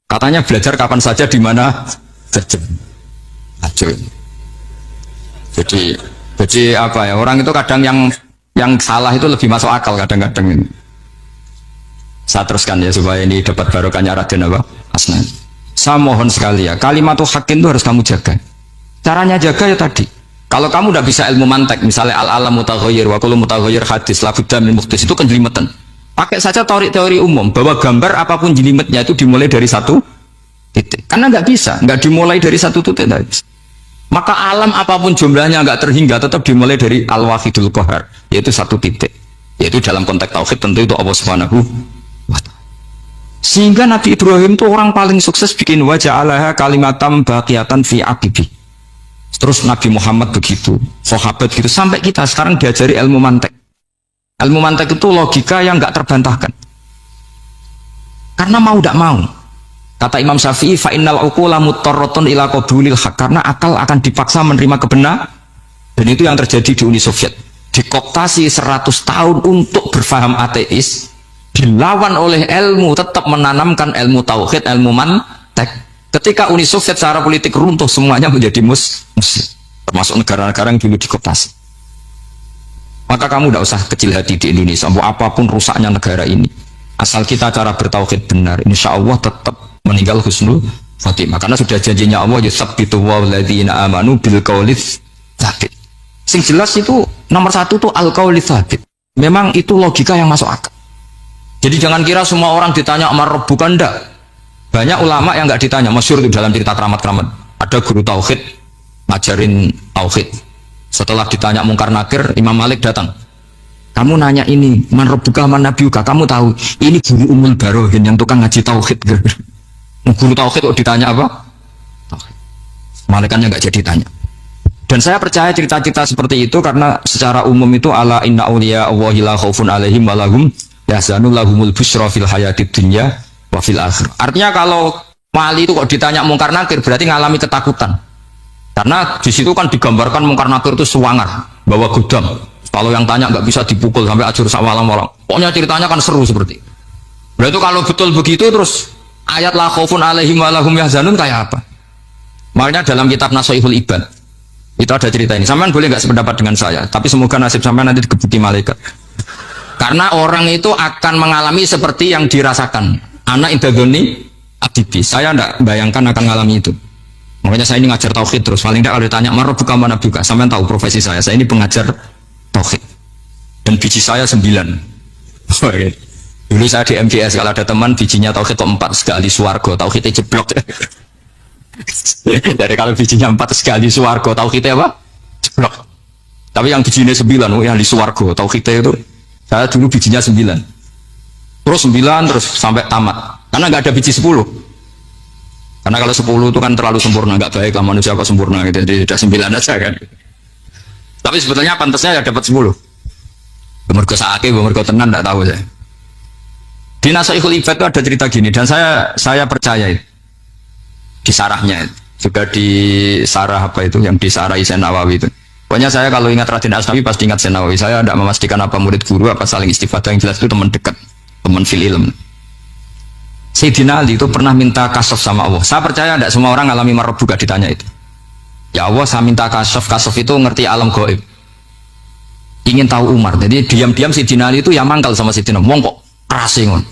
Katanya belajar kapan saja, di mana saja. Jadi apa ya, orang itu kadang yang salah itu lebih masuk akal kadang-kadang ini. Saya teruskan ya supaya ini dapat barokahnya Raden apa? Asnan. Saya mohon sekali ya, kalimat haqqin itu harus kamu jaga. Caranya jaga ya tadi. Kalau kamu tidak bisa ilmu mantek, misalnya al-alam mutaghayyir wa kullu mutaghayyir hadis la budda min muhdits, itu kan jelimetan. Pakai saja teori umum bahwa gambar apapun jelimetnya itu dimulai dari satu titik. Karena nggak bisa, nggak dimulai dari satu titik. Maka alam apapun jumlahnya nggak terhingga, tetap dimulai dari al-wahidul qahar, yaitu satu titik. Yaitu dalam konteks tauhid tentu itu Allah Subhanahu wa ta'ala. Sehingga Nabi Ibrahim itu orang paling sukses bikin waja'alaha kalimatam baqiyatan fi aqibi. Terus Nabi Muhammad begitu, sahabat gitu, sampai kita sekarang diajari ilmu mantek. Ilmu mantek itu logika yang nggak terbantahkan. Karena mau tidak mau, kata Imam Syafi'i, fa innal uqula muttarratun ila qabulil haq, karena akal akan dipaksa menerima kebenaran. Dan itu yang terjadi di Uni Soviet. Dikooptasi 100 tahun untuk berfaham ateis, dilawan oleh ilmu, tetap menanamkan ilmu tauhid, ilmu mantek. Ketika Uni Soviet secara politik runtuh, semuanya menjadi muslim, termasuk negara-negara yang dulu dikooptasi. Maka kamu tidak usah kecil hati di Indonesia, mau apapun rusaknya negara ini, asal kita cara bertauhid benar, insya Allah tetap meninggal husnul khotimah. Karena sudah janjinya Allah, yusabbitu walladzina amanu bil qaulits tsabit. Sing jelas itu nomor satu tuh al qaulits tsabit. Memang itu logika yang masuk akal. Jadi jangan kira semua orang ditanya amar bukan, ndak. Banyak ulama yang nggak ditanya, masyhur itu dalam cerita keramat-keramat. Ada guru tauhid ngajarin tauhid. Setelah ditanya mungkar nakir, Imam Malik datang. Kamu nanya ini, man rabbuka man nabiyuka, kamu tahu ini guru Umul Barohin yang tukang ngaji tauhid. Guru tauhid kok ditanya apa? Tauhid. Malaikatnya nggak jadi tanya. Dan saya percaya cerita-cerita seperti itu karena secara umum itu ala inna awliya Allahi la khaufun alaihim wa lahum yahzanun lahumul busyra fil hayatid dunya wa fil akhir. Artinya kalau wali itu kok ditanya mungkar nakir berarti ngalami ketakutan. Karena di situ kan digambarkan mungkar nakir itu sewangar, bawa godam. Kalau yang tanya nggak bisa dipukul sampai acur sawalam-walam. Pokoknya ceritanya kan seru seperti itu. Berarti kalau betul begitu terus ayat la khaufun alaihim wa lahum yahzanun kayak apa? Makanya dalam kitab Nasaihul Ibad itu ada cerita ini. Sampean boleh nggak sependapat dengan saya, tapi semoga nasib sampean nanti digebuki malaikat. Karena orang itu akan mengalami seperti yang dirasakan. Anak intadoni abdibi. Saya tidak bayangkan akan mengalami itu. Makanya saya ini ngajar tauhid terus. Paling tidak kalau ditanya marabbuka man nabiyuka, sampean tahu profesi saya. Saya ini pengajar tauhid. Dan biji saya 9. Dulu saya di MGS kalau ada teman bijinya tauhid kok 4 sekali swarga, tauhidnya jeblok. Dari kalau bijinya 4 sekali swarga, tauhidnya apa? Jeblok. Tapi yang bijinya 9, yang di swarga, tauhidnya itu saya dulu bijinya 9. Terus 9 terus sampai tamat. Karena nggak ada biji 10. Karena kalau 10 itu kan terlalu sempurna, nggak baik lah manusia kok sempurna gitu. Jadi udah 9 aja kan. Tapi sebetulnya pantasnya ya dapat 10. Mergo saake, mergo tenan enggak tahu saya. Di Nasaihul Ibad itu ada cerita gini dan saya percaya itu. Di sarahnya juga di sarah apa itu yang di sarah Isen Nawawi itu. Pokoknya saya kalau ingat Raden Asnawi pasti ingat Sen Nawawi. Saya tidak memastikan apa murid guru apa saling istifadah, yang jelas itu teman dekat, teman fil ilm. Sayyidina Ali itu pernah minta kasaf sama Allah. Saya percaya tidak semua orang alami marabbuka ditanya itu. Ya Allah, saya minta kasaf itu ngerti alam gaib. Ingin tahu Umar. Jadi diam-diam Sayyidina Ali itu ya mangkal sama Sayyidina. Wong kok kerasingon.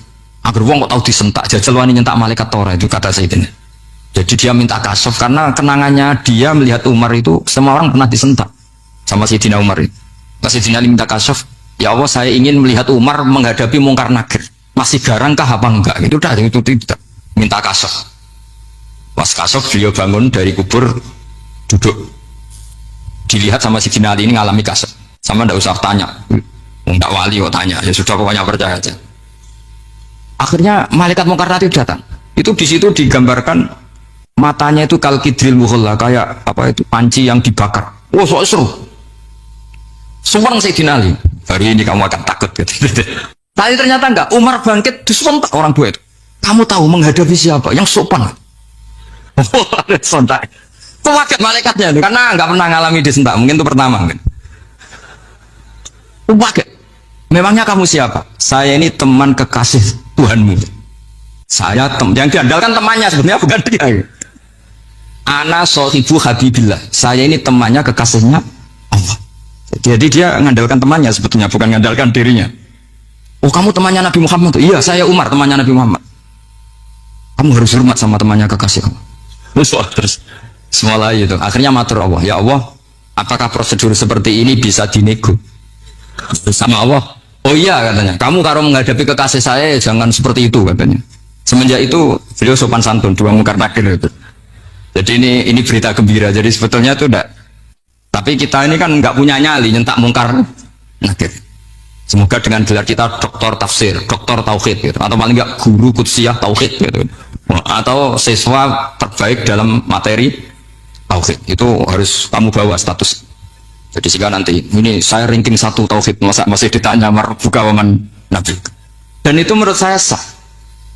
Agar wong kok tahu disentak. Jajal wani nyentak malaikat Torah itu kata Sayyidina. Jadi dia minta kasaf karena kenangannya dia melihat Umar itu semua orang pernah disentak sama Sayyidina Umar itu. Sayyidina Ali minta kasaf, ya Allah saya ingin melihat Umar menghadapi mungkar nakir. Masih garangkah apa enggak? Itu udah itu tidak minta kasaf. Pas kasaf beliau bangun dari kubur duduk. Dilihat sama Sayyidina Ali ini ngalami kasaf. Sama ndak usah tanya. Enggak wali kok tanya. Ya sudah pokoknya percaya aja. Akhirnya malaikat mungkar nakir datang. Itu di situ digambarkan matanya itu kalkidril muhalla kayak apa itu panci yang dibakar. Wah, so seru. Suwang Sayyidina Ali. Hari ini kamu akan takut gitu. Tapi ternyata enggak. Umar bangkit disentak orang tua itu. Kamu tahu menghadapi siapa? Yang sopan. Sontak. Kaget malaikatnya karena enggak pernah ngalami disentak. Mungkin itu pertama. Kaget. Memangnya kamu siapa? Saya ini teman kekasih Tuhanmu. Saya yang diandalkan temannya sebenarnya bukan dia. Ana sohibu habibillah. Saya ini temannya kekasihnya Allah. Jadi dia mengandalkan temannya sebetulnya bukan mengandalkan dirinya. Oh kamu temannya Nabi Muhammad? Iya saya Umar temannya Nabi Muhammad. Kamu harus hormat sama temannya kekasih kamu. Terus semua lagi itu. Akhirnya matur Allah. Ya Allah, apakah prosedur seperti ini bisa dinego? Sama Allah. Oh iya katanya. Kamu kalau menghadapi kekasih saya jangan seperti itu katanya. Semenjak itu beliau sopan santun dua mungkar nakir itu. Jadi ini berita gembira. Jadi sebetulnya itu enggak. Tapi kita ini kan enggak punya nyali nyentak mungkar nakir. Semoga dengan gelar kita doktor tafsir, doktor tauhid gitu. Atau paling enggak guru kudsiyah tauhid gitu. Atau siswa terbaik dalam materi tauhid. Itu harus kamu bawa status. Jadi sehingga nanti ini saya ranking 1 tauhid masa masih ditanya marabbuka waman nabi. Dan itu menurut saya sah.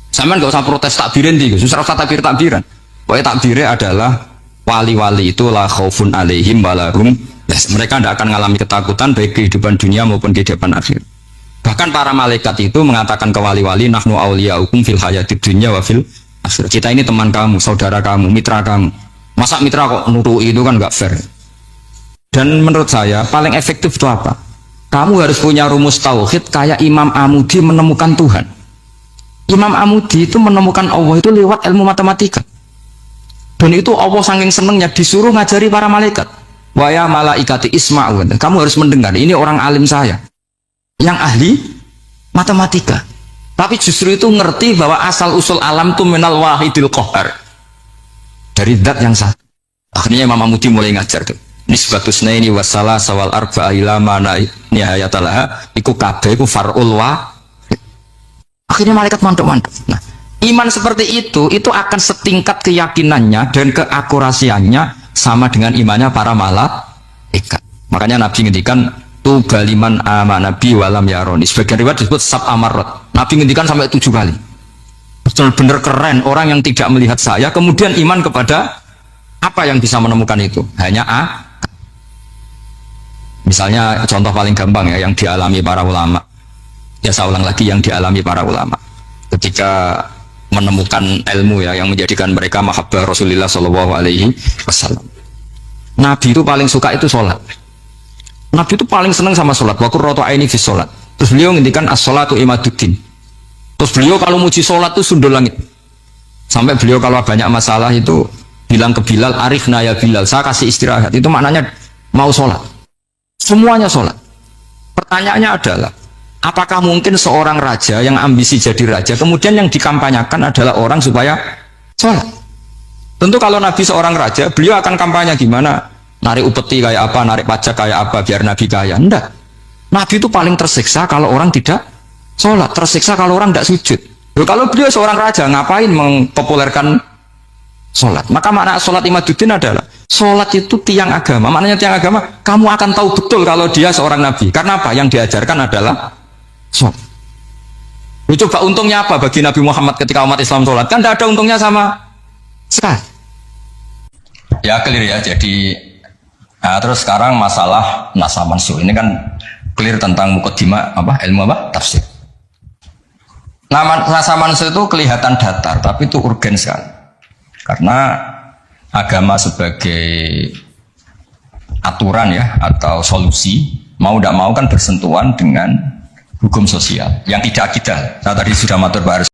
Sama nggak usah protes takbirin di, susah usah takbiran. Pokoknya takbirnya adalah wali-wali itu la khaufun alaihim walahum. Yes, mereka tidak akan mengalami ketakutan baik kehidupan dunia maupun kehidupan akhir. Bahkan para malaikat itu mengatakan ke wali-wali nahnu auliyaukum fil hayatid dunya wa fil akhir. Kita ini teman kamu, saudara kamu, mitra kamu. Masa mitra kok nurui itu kan nggak fair. Dan menurut saya paling efektif itu apa? Kamu harus punya rumus tauhid kayak Imam Amudi menemukan Tuhan. Imam Amudi itu menemukan Allah itu lewat ilmu matematika. Dan itu Allah saking senengnya disuruh ngajari para malaikat. Wa ya malaikati isma'u. Kamu harus mendengar. Ini orang alim saya yang ahli matematika. Tapi justru itu ngerti bahwa asal usul alam itu minal wahidil qahar. Dari zat yang satu. Akhirnya Imam Amudi mulai ngajar tuh. nisbatusna ini wassalah sawal arba'a ila mana nihayatalah iku kabeh iku far'ul wa. Akhirnya malaikat mantuk-mantuk. Nah, iman seperti itu akan setingkat keyakinannya dan keakurasiannya sama dengan imannya para malaikat. Makanya Nabi ngendikan tu baliman amana bi walam yaroni. Sebagian riwayat disebut sab amarat. Nabi ngendikan sampai 7 kali. Benar-benar keren orang yang tidak melihat saya kemudian iman kepada apa yang bisa menemukan itu. Hanya misalnya contoh paling gampang ya yang dialami para ulama. Ya saya ulang lagi yang dialami para ulama ketika menemukan ilmu ya yang menjadikan mereka mahabbah Rasulullah Shallallahu Alaihi Wasallam. Nabi itu paling suka itu sholat. Nabi itu paling senang sama sholat. Wa qurratu aini fi sholat. Terus beliau ngendikan as-sholatu imaduddin. Terus beliau kalau muji sholat itu sundul langit. Sampai beliau kalau banyak masalah itu bilang ke Bilal, arifna ya Bilal, saya kasih istirahat. Itu maknanya mau sholat. Semuanya sholat. Pertanyaannya adalah, apakah mungkin seorang raja yang ambisi jadi raja, kemudian yang dikampanyakan adalah orang supaya sholat? Tentu kalau Nabi seorang raja, beliau akan kampanye gimana? Narik upeti kayak apa, narik pajak kayak apa, biar Nabi kaya. Enggak. Nabi itu paling tersiksa kalau orang tidak sholat, tersiksa kalau orang tidak sujud. Loh, kalau beliau seorang raja, ngapain mempopulerkan sholat? Maka makna sholat imaduddin adalah sholat itu tiang agama. Maknanya tiang agama, kamu akan tahu betul kalau dia seorang nabi. Karena apa? Yang diajarkan adalah sholat. Coba untungnya apa bagi Nabi Muhammad ketika umat Islam sholat? Kan tidak ada untungnya sama sekali. Ya clear ya. Jadi nah, terus sekarang masalah nasa mansuh ini kan clear tentang mukaddimah apa ilmu apa tafsir. Nasa mansuh itu kelihatan datar, tapi itu urgen sekali. Karena agama sebagai aturan ya atau solusi mau tidak mau kan bersentuhan dengan hukum sosial yang tidak akidah. Saya tadi sudah matur Pak Aris.